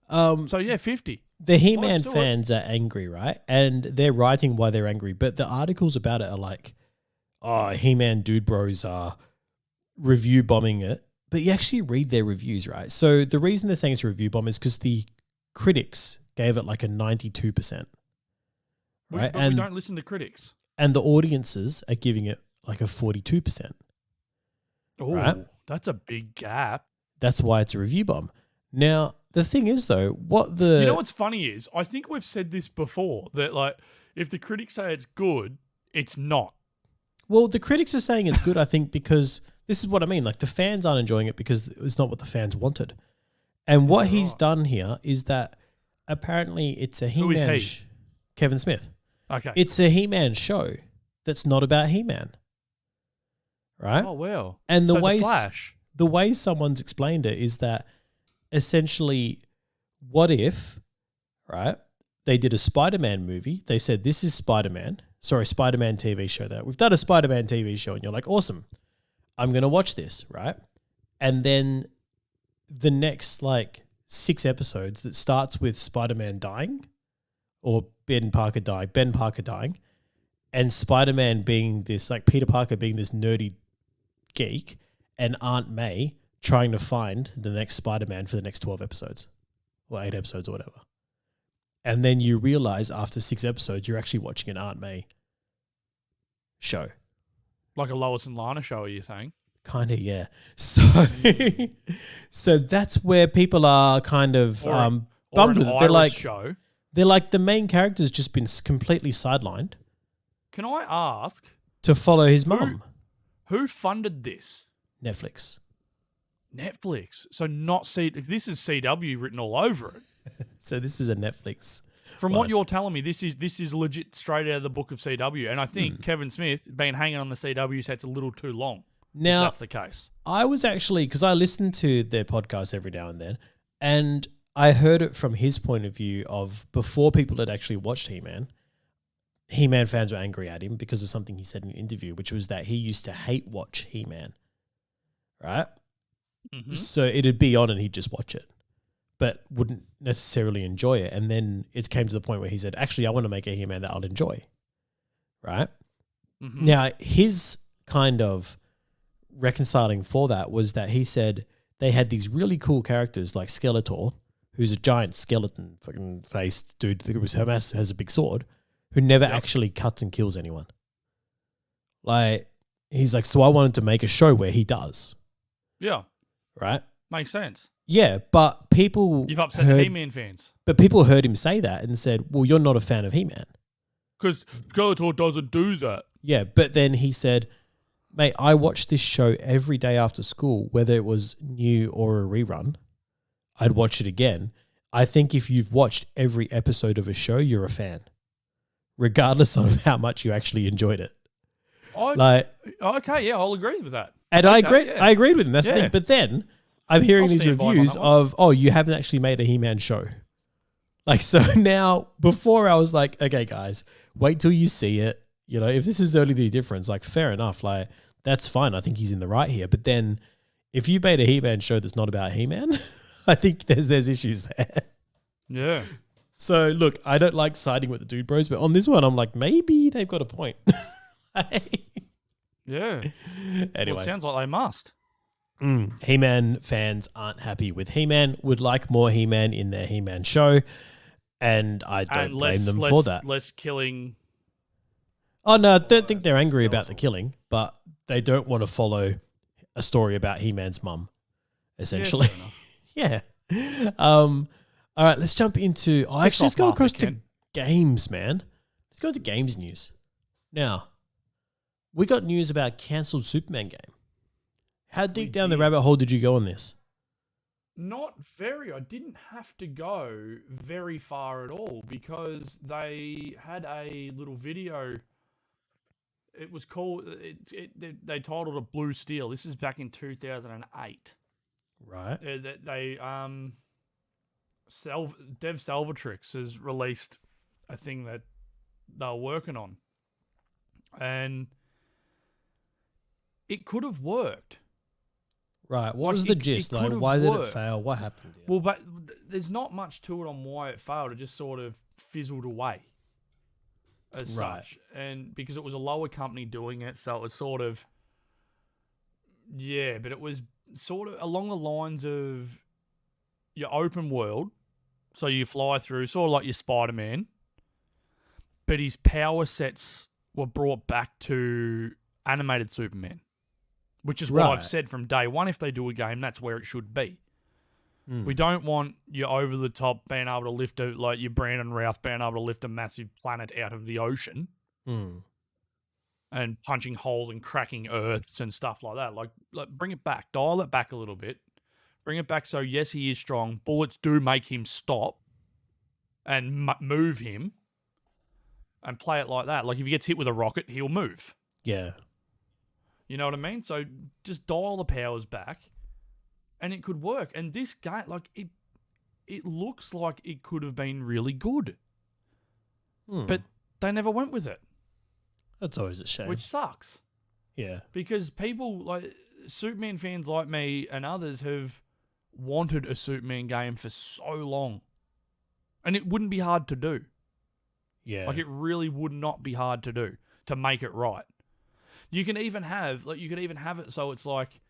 So, yeah, 50. The He-Man still fans are angry, right? And they're writing why they're angry. But the articles about it are like, oh, He-Man dude bros are review bombing it. But you actually read their reviews, right? So the reason they're saying it's a review bomb is because the critics gave it like a 92%. Right? But we don't listen to critics. And the audiences are giving it like a 42%. Oh, right? That's a big gap. That's why it's a review bomb. Now, the thing is, though, You know what's funny is, I think we've said this before, that like, if the critics say it's good, it's not. Well, the critics are saying it's good, I think, because this is what I mean. Like, the fans aren't enjoying it because it's not what the fans wanted. And what he's done here is that apparently it's a He-Man... Who is he? Kevin Smith. Okay. It's a He-Man show that's not about He-Man. Right? Oh, wow. And The Flash. The way someone's explained it is that essentially, what if, right, they did a Spider-Man movie. They said, this is Spider-Man TV show. That we've done a Spider-Man TV show. And you're like, awesome. I'm going to watch this, right? And then the next, 6 episodes that starts with Spider-Man dying or Ben Parker dying and Spider-Man being this, Peter Parker being this nerdy geek and Aunt May trying to find the next Spider-Man for the next 12 episodes or 8 episodes or whatever. And then you realize after 6 episodes, you're actually watching an Aunt May show. Like a Lois and Lana show, are you saying? Kind of, yeah. So, so that's where people are kind of bummed with it. They're like the main character's just been completely sidelined. Can I ask? To follow his mum. Who funded this? Netflix. So not this is CW written all over it. So this is a Netflix. From what you're telling me, this is legit straight out of the book of CW. And I think Kevin Smith been hanging on the CW set's a little too long. Now, if that's the case. I was actually, because I listen to their podcast every now and then, and I heard it from his point of view of before people had actually watched He-Man. He-Man fans were angry at him because of something he said in an interview, which was that he used to hate watch He-Man. Right? Mm-hmm. So it'd be on and he'd just watch it, but wouldn't necessarily enjoy it. And then it came to the point where he said, actually, I want to make a He-Man that I'll enjoy. Right? Mm-hmm. Now, his kind of reconciling for that was that he said they had these really cool characters like Skeletor, who's a giant skeleton fucking faced dude that was Hermes, has a big sword, who never actually cuts and kills anyone. He's like, so I wanted to make a show where he does. Yeah. Right? Makes sense. Yeah, but people... You've upset the He-Man fans. But people heard him say that and said, well, you're not a fan of He-Man. Because Skeletor doesn't do that. Yeah, but then he said, mate, I watched this show every day after school, whether it was new or a rerun. I'd watch it again. I think if you've watched every episode of a show, you're a fan, regardless of how much you actually enjoyed it. Okay, yeah, I'll agree with that. And okay, I agree. Yeah. I agreed with him. That's the thing. But then I'm hearing these reviews of, oh, you haven't actually made a He-Man show. So now, before I was like, okay, guys, wait till you see it. You know, if this is only the difference, fair enough. That's fine. I think he's in the right here. But then if you made a He-Man show that's not about He-Man, I think there's issues there. Yeah. So look, I don't like siding with the dude bros, but on this one, I'm like, maybe they've got a point. Yeah. Anyway. Well, it sounds like they must. He-Man fans aren't happy with He-Man, would like more He-Man in their He-Man show, and I don't blame them for that. Less killing. Oh, no, I don't think they're angry about the killing, but they don't want to follow a story about He-Man's mum, essentially. Yeah. All right, let's jump into... let's go across to games, man. Let's go into games news. Now, we got news about cancelled Superman game. How deep down the rabbit hole did you go on this? Not very. I didn't have to go very far at all because they had a little video. It was called. They titled it Blue Steel. This is back in 2008. Right. Dev Salvatrix has released a thing that they're working on, and it could have worked. Right. What was the gist? Why did it fail? What happened? Yeah. Well, but there's not much to it on why it failed. It just sort of fizzled away as such. And because it was a lower company doing it, so it was sort of, yeah, but it was sort of along the lines of your open world. So you fly through, sort of like your Spider-Man, but his power sets were brought back to animated Superman. Which is what I've said from day one. If they do a game, that's where it should be. We don't want you over the top being able to lift like your Brandon Routh being able to lift a massive planet out of the ocean and punching holes and cracking earths and stuff like that. Like bring it back, dial it back a little bit, bring it back. So yes, he is strong. Bullets do make him stop and move him, and play it like that. Like if he gets hit with a rocket, he'll move. Yeah. You know what I mean? So just dial the powers back, and it could work. And this game, like it looks like it could have been really good, but they never went with it. That's always a shame. Which sucks. Yeah, because people like Superman fans like me and others have wanted a Superman game for so long, and it wouldn't be hard to do. Yeah, like it really would not be hard to do to make it right. You can even have it so it's like,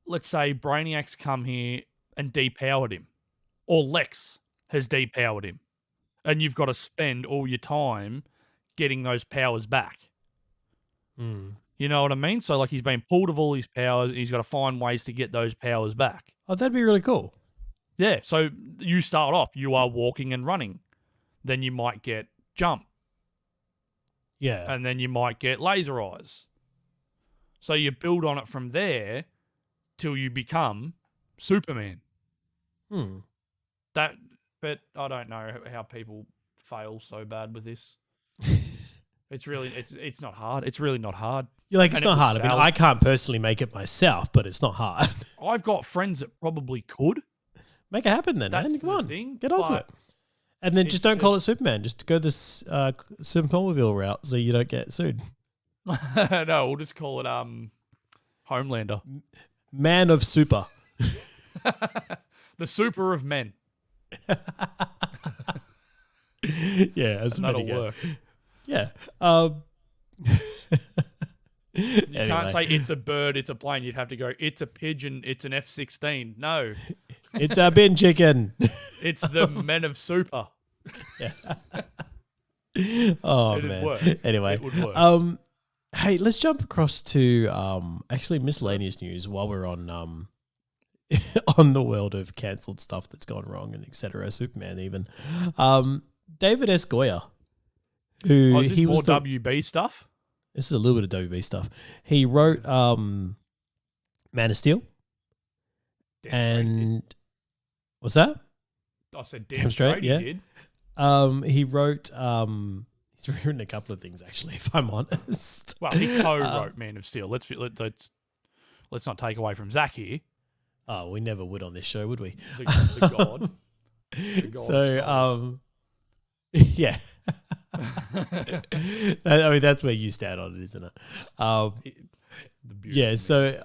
let's say Brainiac's come here and depowered him, or Lex has depowered him, and you've got to spend all your time getting those powers back. You know what I mean? So like he's been pulled of all his powers, and he's got to find ways to get those powers back. Oh, that'd be really cool. Yeah, so you start off, you are walking and running. Then you might get jump. Yeah. And then you might get laser eyes. So you build on it from there till you become Superman. But I don't know how people fail so bad with this. It's not hard. It's really not hard. You're like, it's not hard. I mean, I can't personally make it myself, but it's not hard. I've got friends that probably could. Make it happen then, man. Come on. Get onto it. And then just don't call it Superman. Just go this Smallville route so you don't get sued. No, we'll just call it Homelander. Man of Super. The super of men. Yeah, that's that'll work. Yeah. You can't say it's a bird, it's a plane. You'd have to go, it's a pigeon, it's an F-16. No. It's a bin chicken. It's the men of super. Yeah. Oh, It'd man. work. Anyway. It would work. Hey, let's jump across to actually miscellaneous news while we're on on the world of cancelled stuff that's gone wrong and etc. Superman even. David S. Goyer, who is this more WB stuff? This is a little bit of WB stuff. He wrote Man of Steel. And what's that? I said damn straight he did. He wrote he's written a couple of things actually, if I'm honest. Well, he co-wrote Man of Steel. Let's not take away from Zach here. Oh, we never would on this show, would we? The God. The God. So yeah. I mean, that's where you stand on it, isn't it? Yeah, so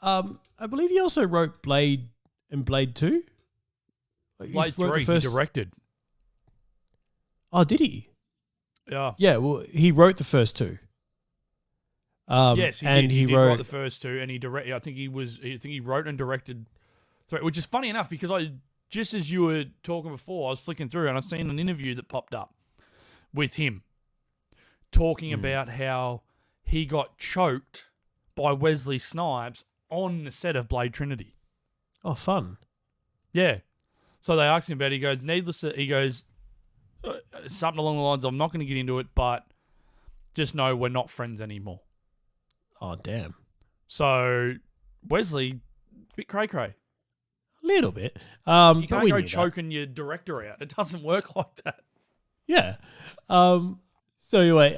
I believe he also wrote Blade and Blade 2. Blade 3, he directed. Oh, did he? Yeah. Yeah, well, he wrote the first two. Yes, he did wrote write the first two, and I think he wrote and directed three, which is funny enough because just as you were talking before, I was flicking through and I seen an interview that popped up with him talking about how he got choked by Wesley Snipes on the set of Blade Trinity. Oh, fun. Yeah. So they asked him about it. He goes, something along the lines of, I'm not going to get into it, but just know we're not friends anymore. Oh, damn. So Wesley, bit cray-cray. A little bit. You can't go choking your director out. It doesn't work like that. Yeah. So anyway,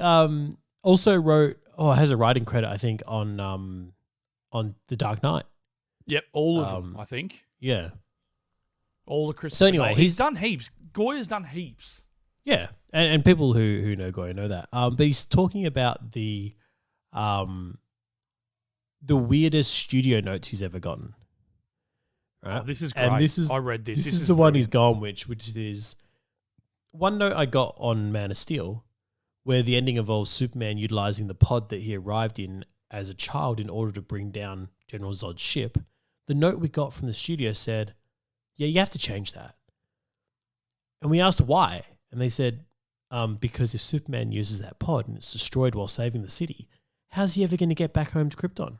also wrote, has a writing credit, I think, on The Dark Knight. Yep, all of them, I think. Yeah. All the Christopher So anyway, Nolan. He's done heaps. Goya's done heaps. Yeah, and people who know Goya know that. But he's talking about the weirdest studio notes he's ever gotten. Right? Oh, this is great. And I read this. This is the one he's gone which is one note I got on Man of Steel, where the ending involves Superman utilizing the pod that he arrived in as a child in order to bring down General Zod's ship. The note we got from the studio said, yeah, you have to change that. And we asked why. And they said, because if Superman uses that pod and it's destroyed while saving the city, how's he ever going to get back home to Krypton?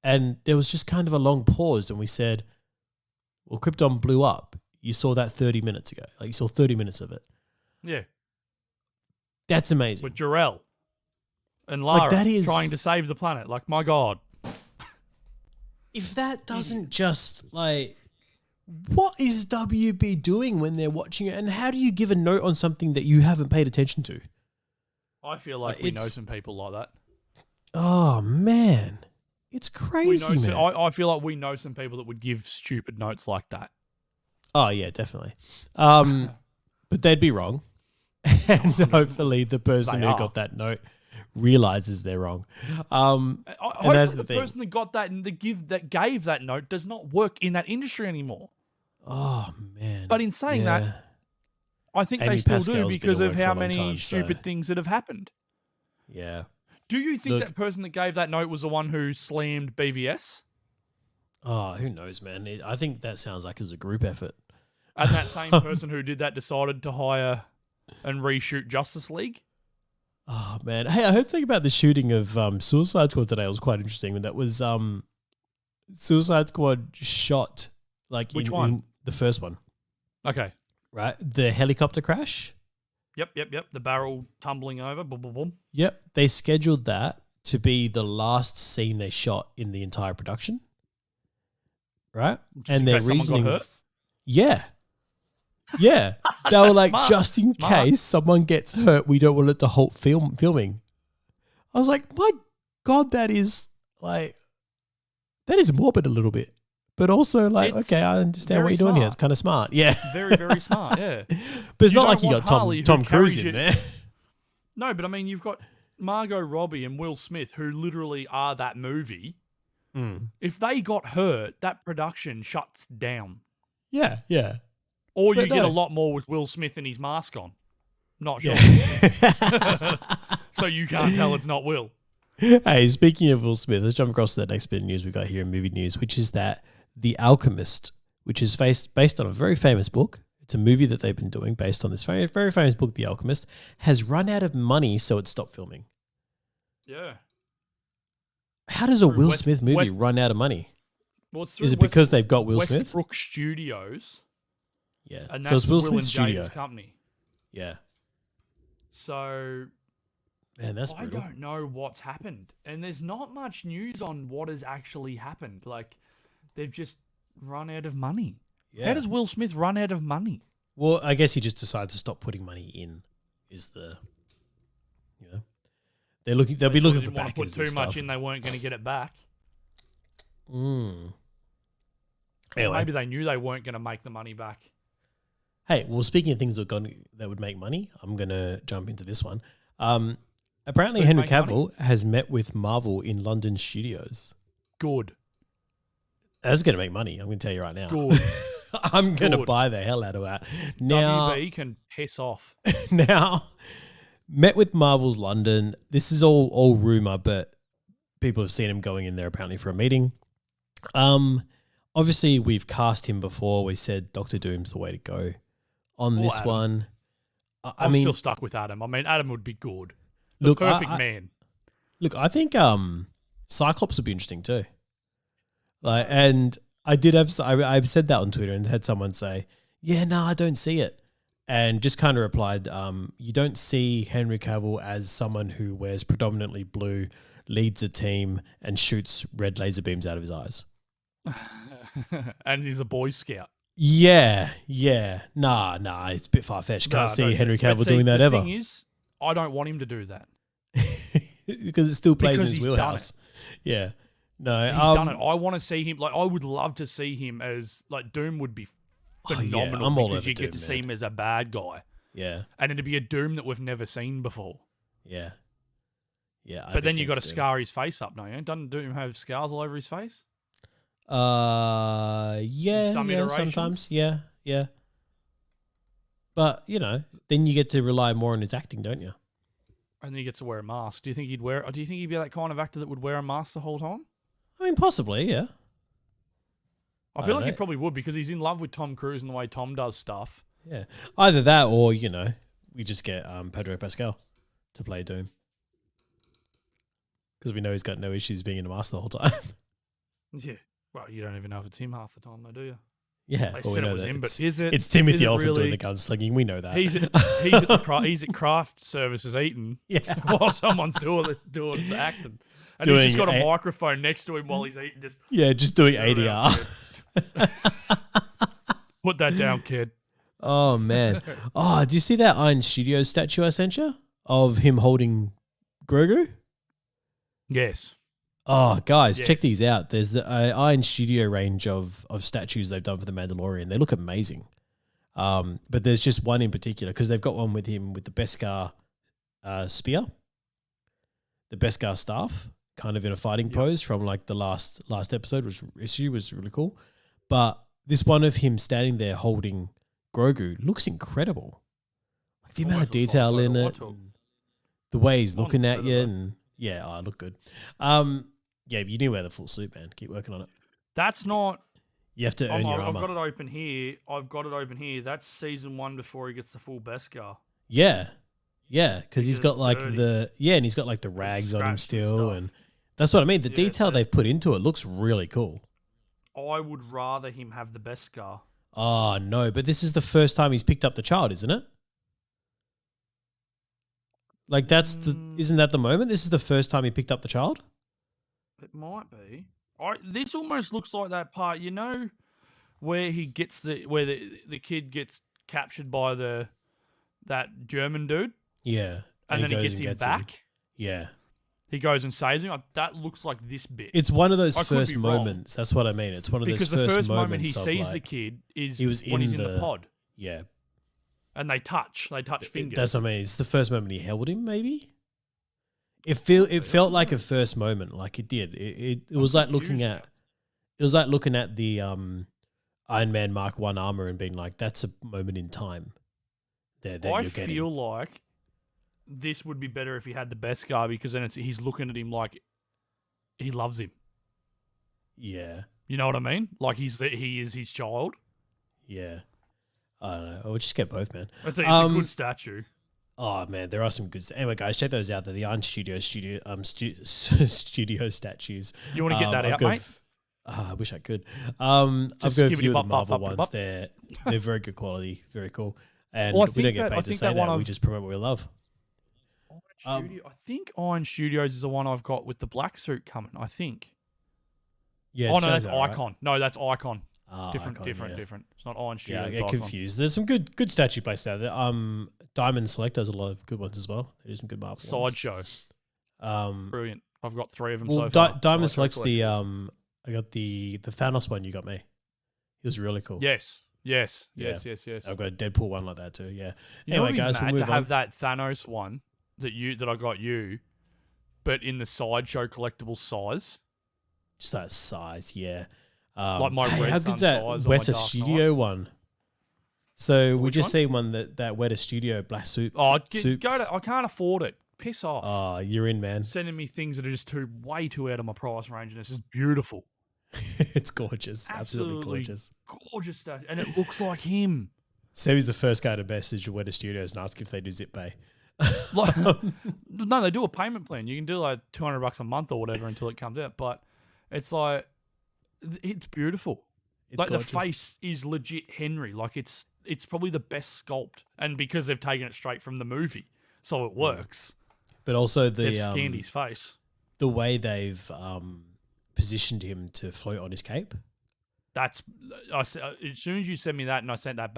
And there was just kind of a long pause, and we said, well, Krypton blew up. You saw that 30 minutes ago. Like, you saw 30 minutes of it. Yeah. That's amazing. With Jor-El and Lara that is, trying to save the planet. Like, my God. If that doesn't just, like, what is WB doing when they're watching it? And how do you give a note on something that you haven't paid attention to? I feel like we know some people like that. Oh, man. It's crazy, man. I feel like we know some people that would give stupid notes like that. Oh, yeah, definitely. But they'd be wrong. And hopefully the person who got that note realizes they're wrong. And that's the person that got that and that gave that note does not work in that industry anymore. Oh, man. But in saying that, I think they still do because of how many stupid things that have happened. Yeah. Do you think that person that gave that note was the one who slammed BVS? Oh, who knows, man. I think that sounds like it was a group effort. And that same person who did that decided to hire and reshoot Justice League? Oh, man. Hey, I heard something about the shooting of Suicide Squad today. It was quite interesting. That was Suicide Squad shot like Which one? in the first one. Okay. Right? The helicopter crash. Yep. The barrel tumbling over. Boom, boom, boom. Yep. They scheduled that to be the last scene they shot in the entire production. Right? And their reasoning. Got hurt? Yeah. Yeah. They were like, smart. just in case someone gets hurt, we don't want it to halt filming. I was like, my God, that is morbid a little bit. But also, like, okay, I understand what you're doing here. It's kind of smart. Yeah. Very, very smart, yeah. But it's not like you got Tom Cruise in there. No, but I mean, you've got Margot Robbie and Will Smith, who literally are that movie. Mm. If they got hurt, that production shuts down. Yeah, yeah. Or you get a lot more with Will Smith and his mask on. Not sure. Yeah. So you can't tell it's not Will. Hey, speaking of Will Smith, let's jump across to that next bit of news we got here in movie news, which is that The Alchemist, which is based on a very famous book, it's a movie that they've been doing based on this very, very famous book, The Alchemist, has run out of money, so it stopped filming. Yeah. How does a Will Smith movie run out of money? Well, is it because they've got Will Smith? Westbrook Studios. Yeah. And so it's Will Smith's studio company. Yeah. So, man, that's brutal. I don't know what's happened. And there's not much news on what has actually happened. Like, they've just run out of money. Yeah. How does Will Smith run out of money? Well, I guess he just decided to stop putting money in. They'll be looking for backers. Put too much in, they weren't going to get it back. Anyway. Maybe they knew they weren't going to make the money back. Hey, well, speaking of things that would make money, I'm going to jump into this one. Apparently, Henry Cavill has met with Marvel in London studios. Good. That's going to make money. I'm going to tell you right now. Good. I'm going to buy the hell out of that. Now, WB can piss off. Now, met with Marvel's London. This is all rumor, but people have seen him going in there apparently for a meeting. Obviously we've cast him before. We said Doctor Doom's the way to go on this Adam. one. I'm still stuck with Adam. I mean, Adam would be good. The Look, perfect man. Look, I think Cyclops would be interesting too. Like, and I've said that on Twitter and had someone say, "Yeah, no, I don't see it," and just kind of replied, "You don't see Henry Cavill as someone who wears predominantly blue, leads a team, and shoots red laser beams out of his eyes." And he's a Boy Scout. Yeah. Nah, it's a bit far-fetched. Can't see Henry Cavill doing that ever. The thing is, I don't want him to do that. Because it still plays in his he's wheelhouse. Yeah. No, he's done it. I want to see him. Like, I would love to see him as, like, Doom would be phenomenal because you get to see him as a bad guy. Yeah. And it'd be a Doom that we've never seen before. Yeah. Yeah. But then you got to scar his face up, don't you? Doesn't Doom have scars all over his face? Yeah, sometimes. Yeah. But, you know, then you get to rely more on his acting, don't you? And then he gets to wear a mask. Do you think he'd be that kind of actor that would wear a mask the whole time? I mean, possibly, yeah. I feel like he probably would because he's in love with Tom Cruise and the way Tom does stuff. Yeah. Either that or, you know, we just get Pedro Pascal to play Doom. Because we know he's got no issues being in a mask the whole time. Yeah. Well, you don't even know if it's him half the time, though, do you? Yeah. They said it was him, but is it? It's Timothy Olyphant Olyphant doing the gunslinging. We know that. He's at craft services eating while someone's doing the acting. And he's just got a microphone next to him while he's eating. Just doing ADR. Put that down, kid. Oh, man. Oh, do you see that Iron Studios statue I sent you of him holding Grogu? Yes. Oh, guys, check these out. There's the Iron Studio range of statues they've done for The Mandalorian. They look amazing. But there's just one in particular because they've got one with him with the Beskar spear, the Beskar staff, kind of in a fighting pose from like the last episode was really cool. But this one of him standing there holding Grogu looks incredible. Like the amount of detail in it, the way he's looking at you, and I look good. Yeah, but you need to wear the full suit, man. Keep working on it. That's not. You have to earn your armor. I've got it open here. That's season 1 before he gets the full Beskar. Yeah, because he's got like and he's got like the rags on him still, and that's what I mean. The detail they've put into it looks really cool. I would rather him have the Beskar. Oh no, but this is the first time he's picked up the child, isn't it? Like isn't that the moment? This is the first time he picked up the child? It might be. This almost looks like that part, you know, where he gets where the kid gets captured by that German dude. Yeah. And then he gets him back. Yeah. He goes and saves him. That looks like this bit. It's one of those first moments. That's what I mean. It's one of those first moments. Because the first moment he sees the kid is when he's in the pod. Yeah. And they touch fingers. That's what I mean. It's the first moment he held him, maybe? It felt like a first moment, like it did. It was like looking at the Iron Man Mark 1 armor and being like, that's a moment in time. I feel like this would be better if he had the Beskar because then he's looking at him like he loves him. Yeah. You know what I mean? Like he is his child. Yeah. I don't know. I would just get both, man. It's a good statue. Oh man, there are some good. Anyway, guys, check those out. They're the Iron studio statues. You want to get that out, mate? I wish I could. I've got a few of the Marvel ones. They're very good quality, very cool, and we don't get paid to say that. We just promote what we love. I think Iron Studios is the one I've got with the black suit coming. I think. Yeah. Oh no, that's Icon. Right? No, that's Icon. Different. It's not Iron Studios. Yeah, I get confused. There's some good statue places out there. Diamond Select has a lot of good ones as well. They do some good Marvel Sideshow. Brilliant. I've got 3 of them so far. Diamond Select's I got the Thanos one you got me. He was really cool. Yes. I've got a Deadpool one like that too. Yeah. Anyway, guys, we'll move on. Have that Thanos one that I got you, but in the Sideshow collectible size. Just that size, yeah. Like my Red how Sun good's that size Weta Studio one? So we Which just one? seen one that Weta Studio Black Soup. Oh, Soups. go to. I can't afford it. Piss off. Oh, you're in, man. Sending me things that are just way too out of my price range, and it's just beautiful. It's gorgeous. Absolutely gorgeous. Gorgeous stuff. And it looks like him. Sammy's the first guy to message Weta Studios and ask if they do zip pay. Like, no, they do a payment plan. You can do like $200 a month or whatever until it comes out. But it's like, it's beautiful. It's like gorgeous. the face is legit Henry. Like it's probably the best sculpt, and because they've taken it straight from the movie, so it works. But also They've scanned his face. the way they've positioned him to float on his cape. That's as soon as you sent me that and I sent that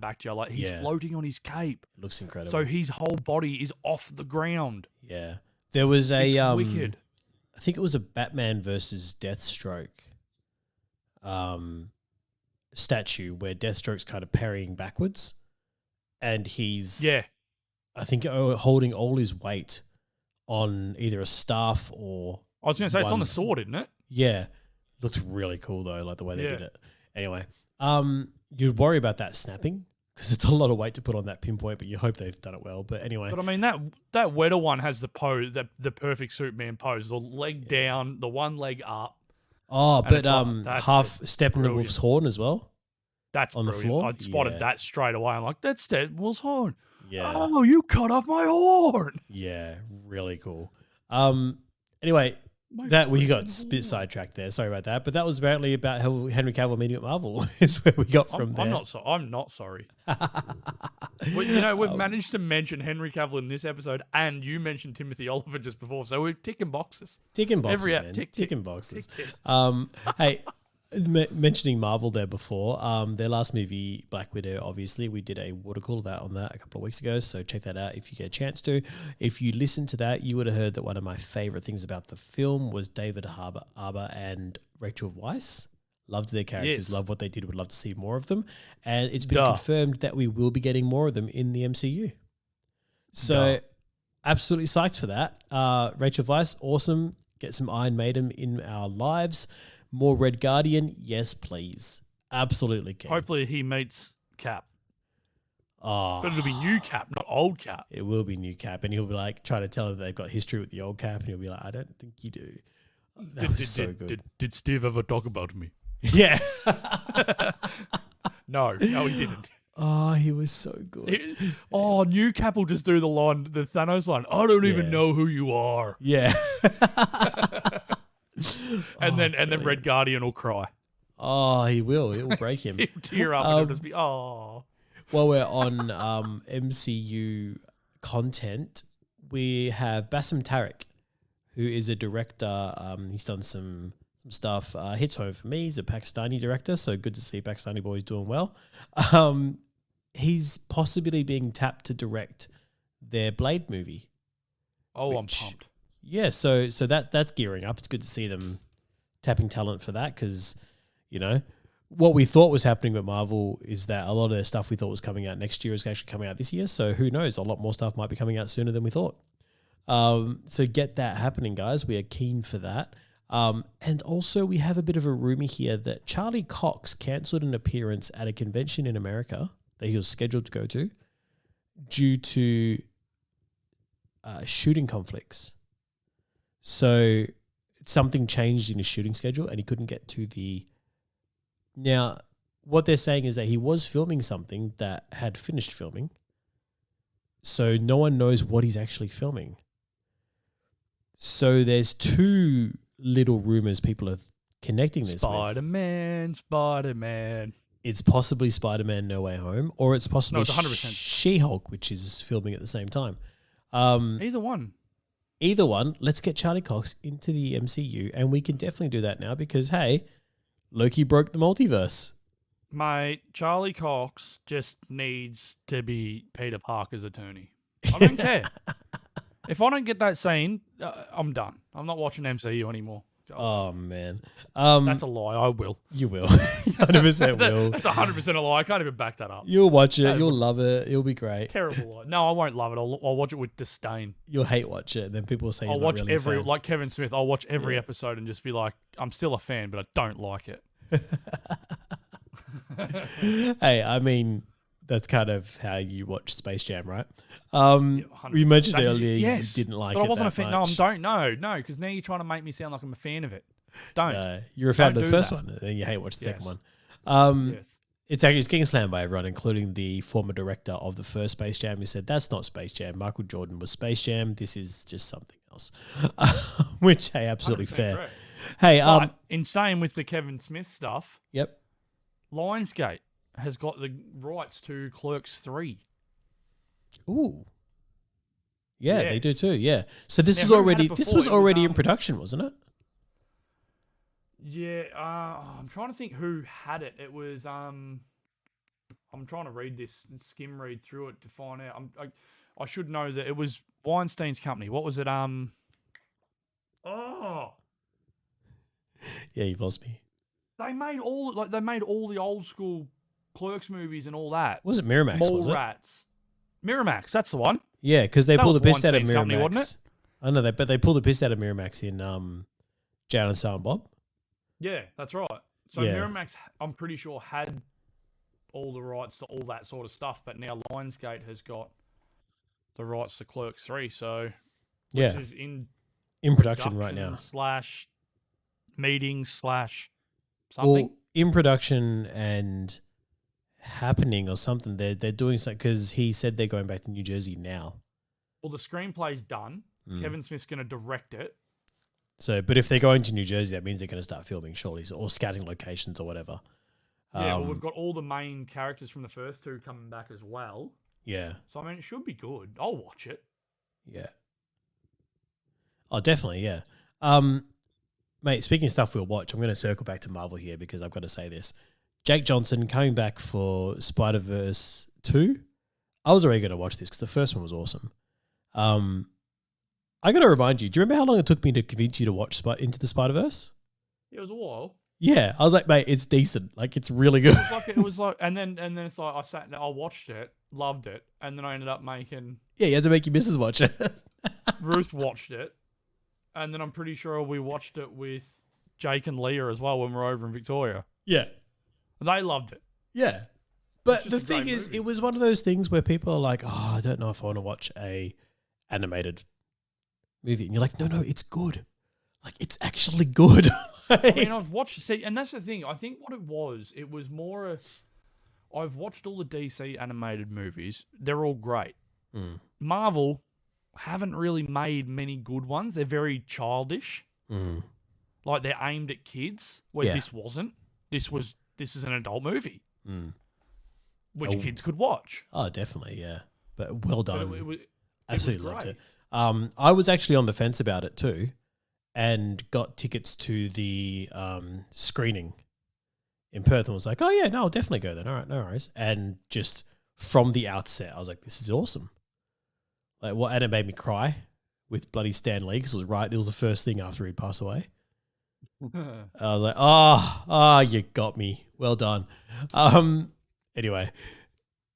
back to you. Like he's floating on his cape. It looks incredible. So his whole body is off the ground. Yeah, there was a wicked. I think it was a Batman versus Deathstroke statue where Deathstroke's kind of parrying backwards, and he's I think holding all his weight on either a staff or I was going to say it's on the sword, isn't it? Yeah. Looks really cool though, like the way they did it. Anyway, you'd worry about that snapping because it's a lot of weight to put on that pinpoint, but you hope they've done it well. But anyway. But I mean that Weta one has the pose, the perfect Superman pose, the leg down, the one leg up. Oh, but half stepping the wolf's horn as well. That's on brilliant. the floor. I spotted that straight away. I'm like, that's Steppenwolf's horn. Yeah. Oh, you cut off my horn. Yeah, really cool. Anyway, we got bit sidetracked there. Sorry about that. But that was apparently about how Henry Cavill meeting at Marvel is where we got from there. I'm not sorry. Well, we've managed to mention Henry Cavill in this episode, and you mentioned Timothy Oliphant just before, so we're ticking boxes. Ticking boxes, Every man. Ticking boxes. Tick. Hey, mentioning Marvel there before, their last movie, Black Widow, obviously, we did a water cooler on that a couple of weeks ago, so check that out if you get a chance to. If you listen to that, you would have heard that one of my favorite things about the film was David Harbour and Rachel Weisz. Loved their characters, loved what they did, would love to see more of them. And it's been confirmed that we will be getting more of them in the MCU. So, absolutely psyched for that. Rachel Weisz, awesome. Get some Iron Maiden in our lives. More Red Guardian, yes, please. Absolutely can. Hopefully he meets Cap. Oh, But it'll be new Cap, not old Cap. it will be new Cap, and he'll be like trying to tell her they've got history with the old Cap, and he'll be like, I don't think you do. That was so good. Did Steve ever talk about me? Yeah. No, he didn't. Oh, he was so good. New Cap will just do the Thanos line. I don't even know who you are. Yeah. And then Red Guardian will cry. Oh, he will. It will break him. He'll tear up and it'll just be, oh. While we're on MCU content, we have Bassim Tariq, who is a director. He's done some stuff. Hits home for me. He's a Pakistani director, so good to see Pakistani boys doing well. He's possibly being tapped to direct their Blade movie. Oh, I'm pumped. Yeah, so that's gearing up. It's good to see them tapping talent for that because, what we thought was happening with Marvel is that a lot of their stuff we thought was coming out next year is actually coming out this year. So who knows? A lot more stuff might be coming out sooner than we thought. So get that happening, guys. We are keen for that. And also we have a bit of a rumor here that Charlie Cox cancelled an appearance at a convention in America that he was scheduled to go to due to shooting conflicts. So something changed in his shooting schedule and he couldn't get to the... Now, what they're saying is that he was filming something that had finished filming. So no one knows what he's actually filming. So there's two little rumors people are connecting this with. Spider-Man. It's possibly Spider-Man No Way Home, or it's possibly it's 100%. She-Hulk, which is filming at the same time. Either one. Let's get Charlie Cox into the MCU, and we can definitely do that now because, hey, Loki broke the multiverse. Mate, Charlie Cox just needs to be Peter Parker's attorney. I don't care. If I don't get that scene, I'm done. I'm not watching MCU anymore. Oh, man. That's a lie. I will. You will. 100% will. That's 100% a lie. I can't even back that up. You'll watch it. You'll love it. It'll be great. Terrible lie. No, I won't love it. I'll watch it with disdain. You'll hate watch it. And then people will say I'll watch really every, like Kevin Smith, I'll watch every episode and just be like, I'm still a fan, but I don't like it. Hey, I mean, that's kind of how you watch Space Jam, right? Yeah, You 100%. mentioned That is- earlier yes, you didn't like but I it wasn't a that fan. No, much. no, because now you're trying to make me sound like I'm a fan of it. Don't. No, you're a fan Don't of the do first that. one, and then you hate watch the second Yes. one. Yes. It's getting slammed by everyone, including the former director of the first Space Jam, who said that's not Space Jam. Michael Jordan was Space Jam. This is just something else, which hey, absolutely 100% fair. correct. Hey, But in staying with the Kevin Smith stuff, yep. Lionsgate has got the rights to Clerks 3. Ooh. Yeah, they do Yes. too. Yeah. So this Now, was who had already it this before? was It was, already in production, wasn't it? Yeah, I'm trying to think who had it. It was I'm trying to read this and skim read through it to find out. I should know that it was Weinstein's company. What was it? Oh, Yeah, you've lost me. they made all the old school Clerks movies and all that. Was it Miramax? Was it? Mallrats. Miramax, that's the one. Yeah, because they That pulled the was piss out of Weinstein's company, Miramax. wasn't it? I know that, but they pulled the piss out of Miramax in Jay and Silent Bob. Yeah, that's right. So Yeah. Miramax, I'm pretty sure, had all the rights to all that sort of stuff, but now Lionsgate has got the rights to Clerks 3, so which Yeah, is in production right now. slash meetings slash something. Well, in production and happening or something. They're doing something because he said they're going back to New Jersey now. Well, the screenplay's done. Kevin Smith's going to direct it. So, but if they're going to New Jersey, that means they're going to start filming shortly, or scouting locations or whatever. Yeah, well, we've got all the main characters from the first two coming back as well. Yeah. So, I mean, it should be good. I'll watch it. Yeah. Oh, definitely, yeah. Mate, speaking of stuff we'll watch, I'm going to circle back to Marvel here because I've got to say this. Jake Johnson coming back for Spider-Verse 2. I was already going to watch this because the first one was awesome. I got to remind you, do you remember how long it took me to convince you to watch Into the Spider-Verse? It was a while. Yeah, I was like, mate, it's decent. Like, it's really good. It was like, and then it's like I sat there, I watched it, loved it, and then I ended up making. Yeah, you had to make your missus watch it. Ruth watched it, and then I'm pretty sure we watched it with Jake and Leah as well when we were over in Victoria. Yeah. They loved it. Yeah. But It's the just a great thing is, movie. it was one of those things where people are like, oh, I don't know if I want to watch a animated movie. And you're like, no, it's good. Like, it's actually good. I mean, I've watched, and that's the thing. I think what it was more I've watched all the DC animated movies. They're all great. Marvel haven't really made many good ones. They're very childish. Like, they're aimed at kids, where this wasn't. This is an adult movie. Which kids could watch. Oh, definitely, yeah. But well done. It Absolutely was loved great. it. I was actually on the fence about it too, and got tickets to the screening in Perth and was like, oh yeah, no, I'll definitely go then. All right, no worries. And just from the outset, I was like, this is awesome. Like, and it made me cry with bloody Stan Lee because it was the first thing after he'd passed away. I was like, oh, you got me. Well done. Anyway,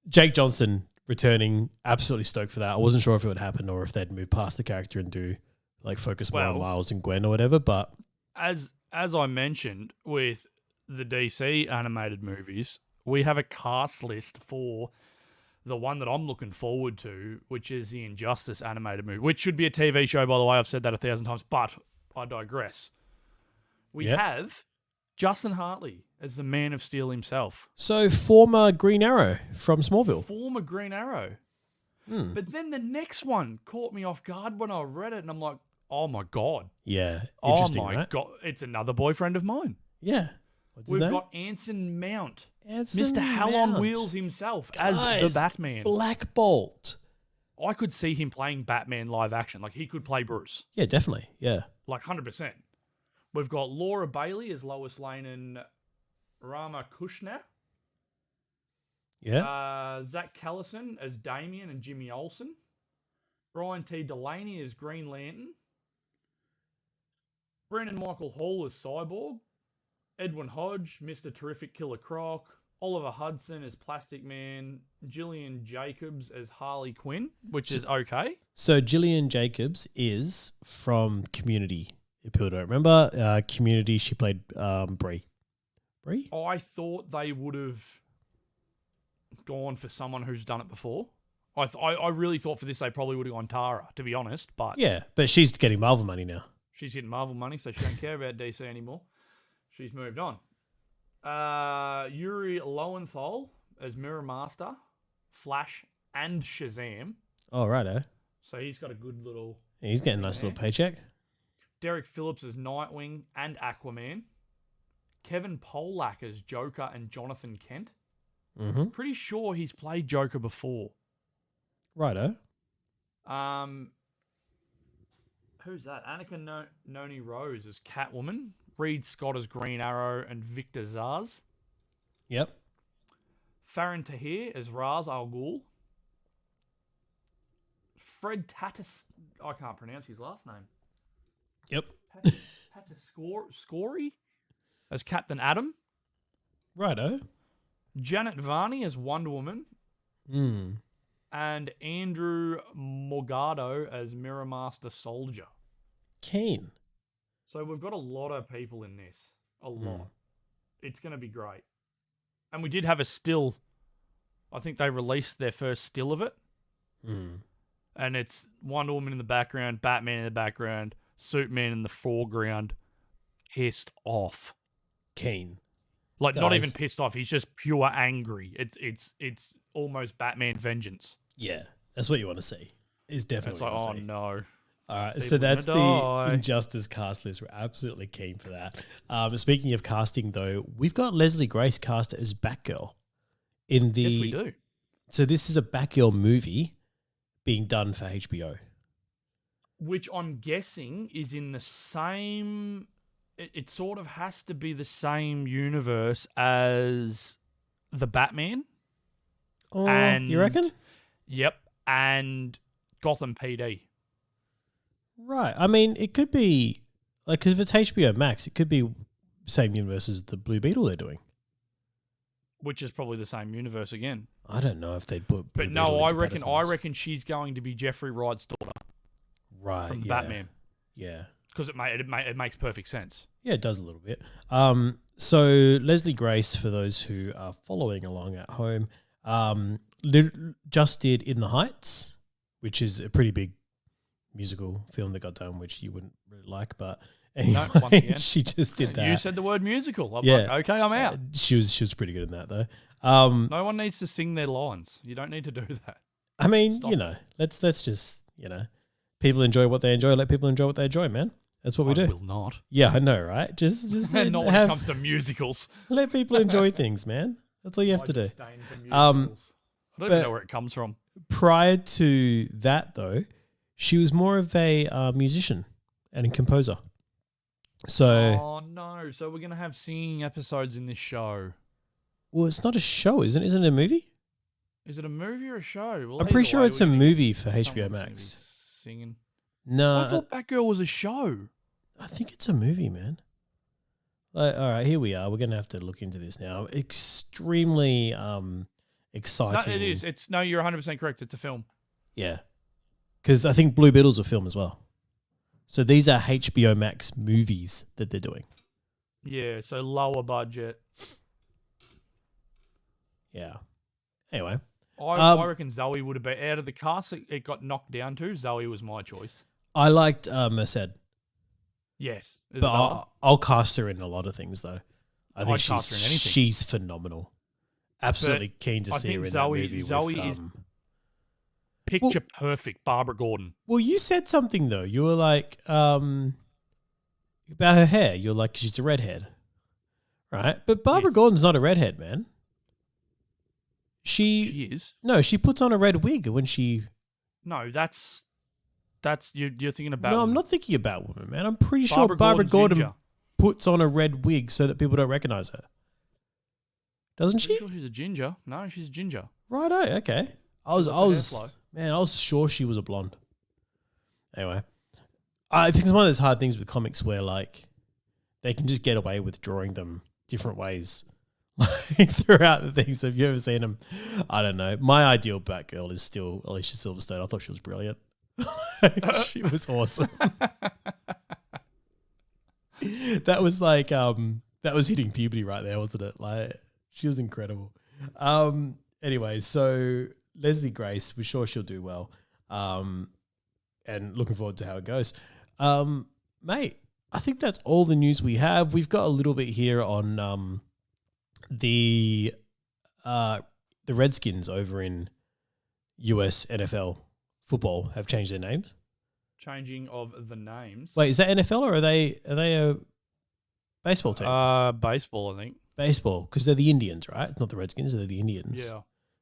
Jake Johnson returning, absolutely stoked for that. I wasn't sure if it would happen or if they'd move past the character and do like focus more on Miles and Gwen or whatever. But as I mentioned with the DC animated movies, we have a cast list for the one that I'm looking forward to, which is the Injustice animated movie, which should be a TV show, by the way. I've said that 1,000 times, but I digress. We have Justin Hartley as the Man of Steel himself. So former Green Arrow from Smallville. Former Green Arrow. But then the next one caught me off guard when I read it, and I'm like, oh my God. Yeah. Interesting, Oh my right? God. It's another boyfriend of mine. Yeah. What's his We've name? got Anson Mount. Anson Mr. Hell on Mount. Wheels himself Guys, as the Batman. Black Bolt. I could see him playing Batman live action. Like, he could play Bruce. Yeah, definitely. Yeah. Like, 100%. We've got Laura Bailey as Lois Lane and Rama Kushner. Yeah. Zach Callison as Damien and Jimmy Olsen. Brian T. Delaney as Green Lantern. Brandon Michael Hall as Cyborg. Edwin Hodge, Mr. Terrific Killer Croc. Oliver Hudson as Plastic Man. Gillian Jacobs as Harley Quinn, which is okay. So Gillian Jacobs is from Community. If people don't remember, Community, she played Brie. Brie? I thought they would have gone for someone who's done it before. I really thought for this they probably would have gone Tara, to be honest. But Yeah, but she's getting Marvel money now. she's getting Marvel money, so she don't care about DC anymore. She's moved on. Yuri Lowenthal as Mirror Master, Flash, and Shazam. Oh, righto. So he's got a good little... Yeah, he's getting a nice little paycheck. Derek Phillips as Nightwing and Aquaman. Kevin Pollak as Joker and Jonathan Kent. Mm-hmm. Pretty sure he's played Joker before. Righto. Who's that? Annika Noni Rose as Catwoman. Reed Scott as Green Arrow and Victor Zaz. Yep. Farron Tahir as Ra's al Ghul. Fred Tatis... I can't pronounce his last name. Yep. Tatascori as Captain Atom. Righto. Janet Varney as Wonder Woman. And Andrew Morgado as Mirror Master Soldier. Keen. So we've got a lot of people in this. A lot. It's going to be great. And we did have a still. I think they released their first still of it. And it's Wonder Woman in the background, Batman in the background, Superman in the foreground. Pissed off. Keen. Like, not even pissed off. He's just pure angry. It's almost Batman vengeance. Yeah, that's what you want to see. It's definitely. It's like, oh no. All right, People so that's the die. Injustice cast list. We're absolutely keen for that. Speaking of casting, though, we've got Leslie Grace cast as Batgirl. Yes, we do. So this is a Batgirl movie being done for HBO. Which I'm guessing is in the same... It sort of has to be the same universe as the Batman. Oh, you reckon? Yep, and Gotham PD. Right. I mean, it could be... like, because if it's HBO Max, it could be same universe as the Blue Beetle they're doing. Which is probably the same universe again. I don't know if they'd put Blue But Beetle no, into I reckon she's going to be Jeffrey Wright's daughter. Right, From yeah. Batman. Yeah. Because it makes perfect sense. Yeah, it does a little bit. So Leslie Grace, for those who are following along at home, just did In the Heights, which is a pretty big musical film that got done, which you wouldn't really like, but anyway, No, once again. she just did that. You said the word musical. I'm Yeah. like, okay, I'm out. She was pretty good in that though. No one needs to sing their lines. You don't need to do that. I mean, Stop. you know, let's just, you know, people enjoy what they enjoy. Let people enjoy what they enjoy, man. That's what we do. I will not. Yeah, I know, right? Just Not when it comes to musicals. let people enjoy things, man. That's all you have to do. Disdain for musicals. I don't even know where it comes from. Prior to that, though, she was more of a musician and a composer. So, Oh no! So we're gonna have singing episodes in this show. well, it's not a show, isn't it? Isn't it a movie? Is it a movie or a show? Well, I'm pretty either sure way, it's a we're gonna movie for get HBO someone's gonna Max. be Singing. No, I thought Batgirl was a show. I think it's a movie, man. Like, all right, here we are. We're gonna have to look into this now. Extremely exciting. No, it is. No, you're 100% correct. It's a film. Yeah, because I think Blue Beetle's a film as well. So these are HBO Max movies that they're doing. Yeah, so lower budget. Yeah. Anyway, I reckon Zoe would have been out of the cast. It got knocked down to. Zoe was my choice. I liked Merced, Yes, but I'll cast her in a lot of things though. I think I'd cast her in anything. she's phenomenal. Absolutely keen to I see her think in Zoe- that movie. Zoe with, is picture perfect. Barbara Gordon. well, you said something though. You were like about her hair. You're like, she's a redhead, right? But Barbara Yes. Gordon's not a redhead, man. She is. No, she puts on a red wig when she. No, that's you're thinking about. No, I'm not thinking about women, man. I'm pretty sure Barbara Gordon's Gordon ginger. puts on a red wig so that people don't recognize her. Doesn't she? Pretty sure she's a ginger. No, she's a ginger. Righto, okay. I What's her hairflow? I was sure she was a blonde. Anyway, I think it's one of those hard things with comics where like they can just get away with drawing them different ways like throughout the things. Have you ever seen them? I don't know. My ideal Batgirl is still Alicia Silverstone. I thought she was brilliant. She was awesome. That was like that was hitting puberty right there, wasn't it? Like she was incredible. anyway, so Leslie Grace, we're sure she'll do well. And looking forward to how it goes. Mate, I think that's all the news we have. We've got a little bit here on the Redskins over in US NFL football have changed their names. Changing of the names. Wait, is that NFL or are they a baseball team? Baseball, I think. Baseball, because they're the Indians, right? It's not the Redskins, they're the Indians. Yeah.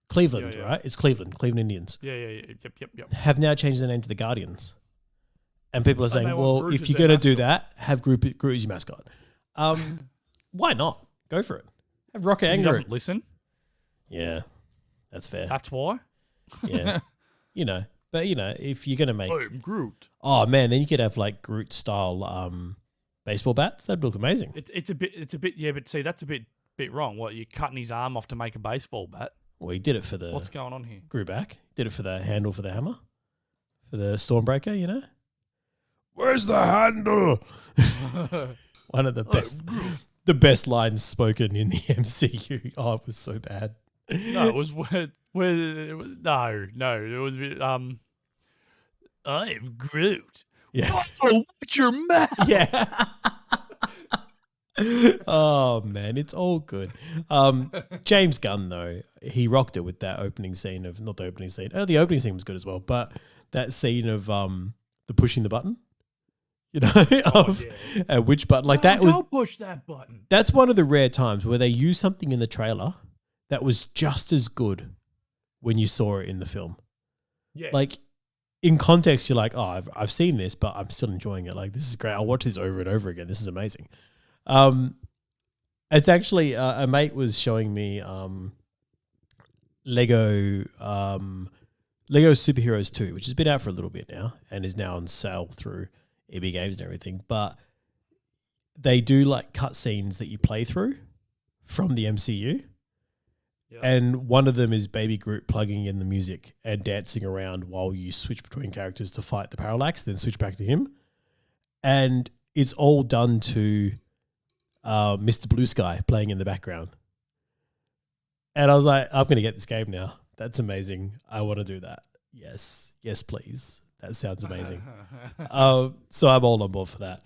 Cleveland, Yeah. right? It's Cleveland Indians. Yeah. Yep. Have now changed their name to the Guardians. And people are saying, they want well, Groot if as you're their going to do mascot. that, have Groot as your mascot. Why not? Go for it. Have Rocket He and doesn't Groot. listen. Yeah, that's fair. That's why. Yeah. But if you're going to make... I'm Groot. Oh, man, then you could have like Groot-style baseball bats. That'd look amazing. It's a bit. Yeah, but see, that's a bit wrong. What, you're cutting his arm off to make a baseball bat? Well, he did it for the... What's going on here? Grew back. Did it for the handle for the hammer. For the Stormbreaker, Where's the handle? One of the best lines spoken in the MCU. Oh, it was so bad. No, it was no. It was a bit, I am Groot. Yeah. Oh, watch your mouth. Yeah. Oh man, it's all good. James Gunn though, he rocked it with that opening scene of not the opening scene. Oh, the opening scene was good as well, but that scene of the pushing the button, which button like that was. Don't push that button. That's one of the rare times where they use something in the trailer that was just as good when you saw it in the film. Yeah, like in context, you're like, oh, I've seen this, but I'm still enjoying it. Like this is great. I'll watch this over and over again. This is amazing. It's actually a mate was showing me Lego Superheroes 2, which has been out for a little bit now and is now on sale through EB Games and everything. But they do like cutscenes that you play through from the MCU. yeah. And one of them is Baby Groot plugging in the music and dancing around while you switch between characters to fight the Parallax, then switch back to him. And it's all done to Mr. Blue Sky playing in the background. And I was like, I'm going to get this game now. That's amazing. I want to do that. Yes, please. That sounds amazing. So I'm all on board for that.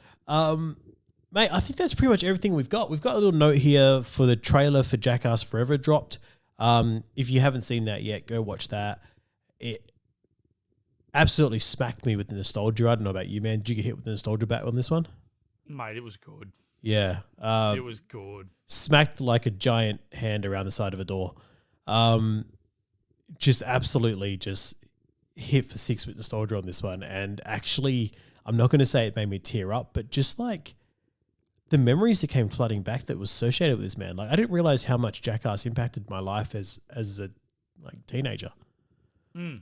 Mate, I think that's pretty much everything we've got. We've got a little note here for the trailer for Jackass Forever dropped. If you haven't seen that yet, go watch that. It absolutely smacked me with the nostalgia. I don't know about you, man. Did you get hit with the nostalgia bat on this one? Mate, it was good. Yeah. It was good. Smacked like a giant hand around the side of a door. Just absolutely just hit for six with nostalgia on this one. And actually, I'm not going to say it made me tear up, but just like the memories that came flooding back that was associated with this, man. Like I didn't realize how much Jackass impacted my life as a like teenager. But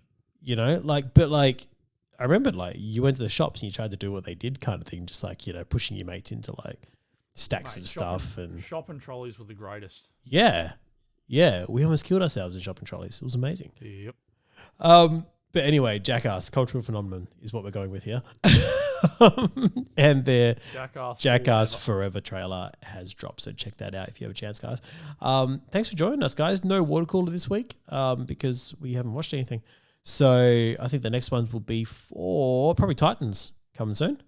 I remember like you went to the shops and you tried to do what they did kind of thing, just like, pushing your mates into like stacks of stuff and shopping trolleys were the greatest. Yeah. We almost killed ourselves in shopping trolleys. It was amazing. Yep. But anyway, Jackass, cultural phenomenon is what we're going with here. And their Jackass Forever trailer has dropped. So check that out if you have a chance, guys. Thanks for joining us, guys. No water cooler this week because we haven't watched anything. So I think the next ones will be for probably Titans coming soon.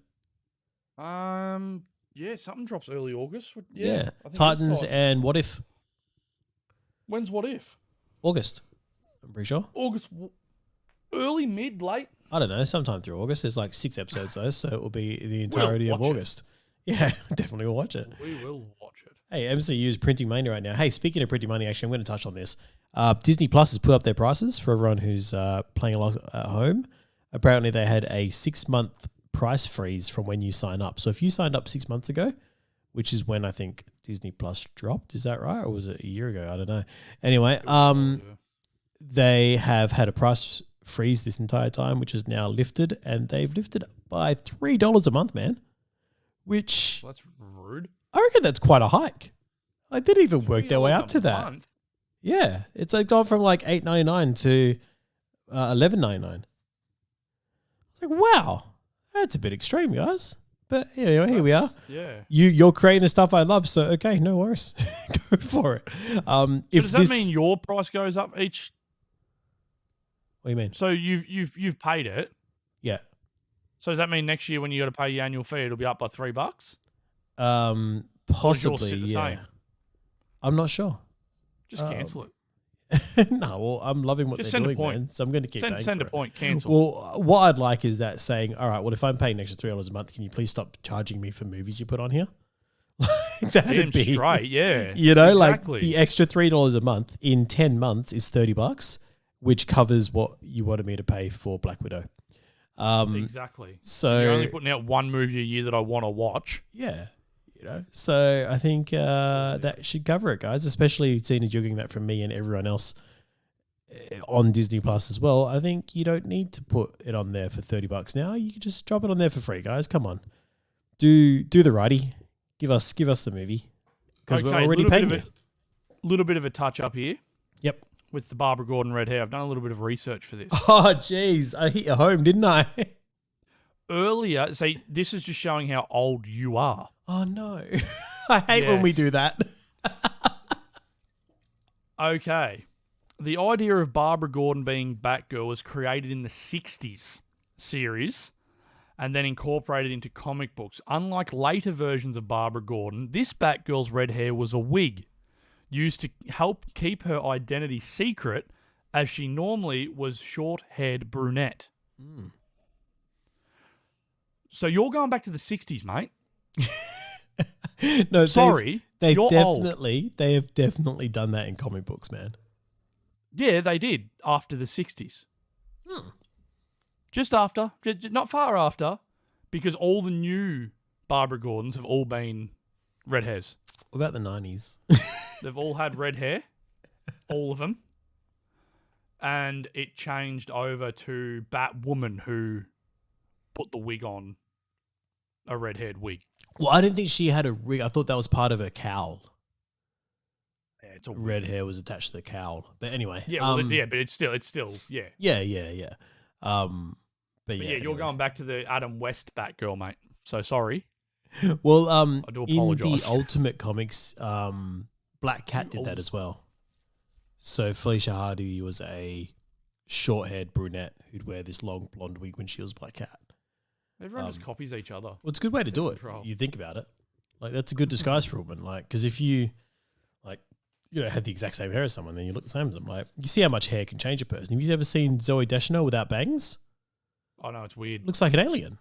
Yeah, something drops early August. Yeah. Titans and What If? When's What If? August, I'm pretty sure. August, early, mid, late? I don't know, sometime through August. There's like 6 episodes though, so it will be the entirety of August. Yeah, definitely will watch it. We will watch it. Hey, MCU is printing money right now. Hey, speaking of printing money, actually, I'm going to touch on this. Disney Plus has put up their prices for everyone who's playing along at home. Apparently, they had a 6-month price freeze from when you sign up. So if you signed up 6 months ago, which is when I think Disney Plus dropped, is that right? Or was it a year ago? I don't know. Anyway, they have had a price freeze this entire time, which is now lifted, and they've lifted by $3 a month, man. Which Well, that's rude. I reckon that's quite a hike. Like they didn't even work their way up to that. Month. Yeah, it's like gone from like $8.99 to $11.99. It's like, wow, that's a bit extreme, guys. But anyway, here we are. Yeah. You're creating the stuff I love, so okay, no worries. Go for it. If does that mean your price goes up each? What do you mean? So you've paid it. Yeah. So does that mean next year when you got to pay your annual fee, it'll be up by $3? Possibly, the yeah. same? I'm not sure. Just cancel it. No, well, I'm loving what Just they're send a doing, point. man. So I'm going to keep paying Send for a it. point. Cancel. Well, what I'd like is that saying, all right, well, if I'm paying an extra $3 a month, can you please stop charging me for movies you put on here? That'd Damn be straight, yeah. You know, exactly. like the extra $3 a month in 10 months is $30, which covers what you wanted me to pay for Black Widow. Exactly. So you're only putting out one movie a year that I want to watch. Yeah. You know, so I think that should cover it, guys, especially seeing as you're getting that from me and everyone else on Disney Plus as well. I think you don't need to put it on there for $30 now. You can just drop it on there for free, guys. Come on. Do the righty. Give us the movie. Because we're already paying you. Little bit of a touch up here. Yep. With the Barbara Gordon red hair. I've done a little bit of research for this. Oh, jeez. I hit you home, didn't I? Earlier, see, this is just showing how old you are. Oh, no. I hate when we do that. Okay. The idea of Barbara Gordon being Batgirl was created in the 60s series and then incorporated into comic books. Unlike later versions of Barbara Gordon, this Batgirl's red hair was a wig used to help keep her identity secret, as she normally was short-haired brunette. Mm. So you're going back to the 60s, mate. No, sorry, they have definitely done that in comic books, man. Yeah, they did after the 60s. Just after, not far after, because all the new Barbara Gordons have all been red hairs. What about the 90s? They've all had red hair, all of them, and it changed over to Batwoman, who put the wig on, a red-haired wig. Well, I didn't think she had a wig. I thought that was part of her cowl. Yeah, it's a red hair was attached to the cowl. But anyway. Yeah, well, but it's still, yeah. Yeah. But yeah, you're going back to the Adam West Batgirl, mate. So sorry. Well, I do apologize. In the Ultimate Comics, Black Cat did that as well. So Felicia Hardy was a short-haired brunette who'd wear this long blonde wig when she was Black Cat. Everyone just copies each other. Well, it's a good way to do it. You think about it. Like, that's a good disguise for a woman. Like, because if you, like, you know, had the exact same hair as someone, then you look the same as them. Like, you see how much hair can change a person. Have you ever seen Zooey Deschanel without bangs? Oh, no, it's weird. Looks like an alien.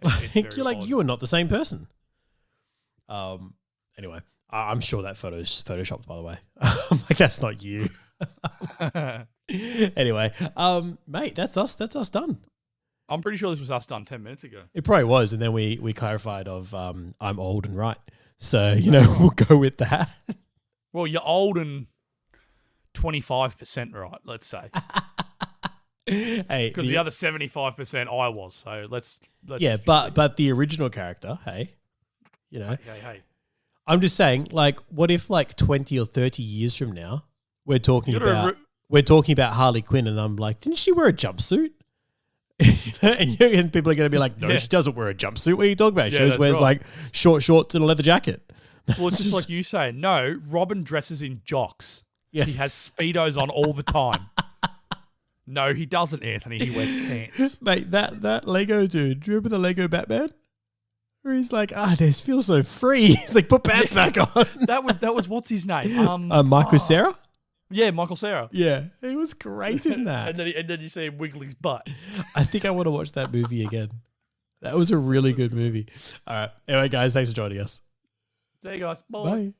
Like, you're like, odd. you are not the same person. Anyway, I'm sure that photo's photoshopped, by the way. Like, that's not you. Anyway, mate, that's us done. I'm pretty sure this was us done 10 minutes ago. It probably was, and then we clarified of I'm old and right. So, you know, we'll go with that. Well, you're old and 25% right, let's say. Hey, because the other 75% I was. So let's yeah, but the original character, hey, you know, hey. I'm just saying, like, what if like 20 or 30 years from now we're talking about Harley Quinn, and I'm like, didn't she wear a jumpsuit? and people are going to be like, no, she doesn't wear a jumpsuit. What are you talking about? She always wears like short shorts and a leather jacket. Well, it's just like you say. No, Robin dresses in jocks. Yeah. He has Speedos on all the time. No, he doesn't, Anthony. He wears pants. Mate, that Lego dude, do you remember the Lego Batman? Where he's like, this feels so free. He's like, put pants back on. That was what's his name? Michael Cera? Yeah, Michael Cera. Yeah, he was great in that. and then you see him wiggle his butt. I think I want to watch that movie again. That was a really good movie. All right. Anyway, guys, thanks for joining us. See you guys. Bye. Bye.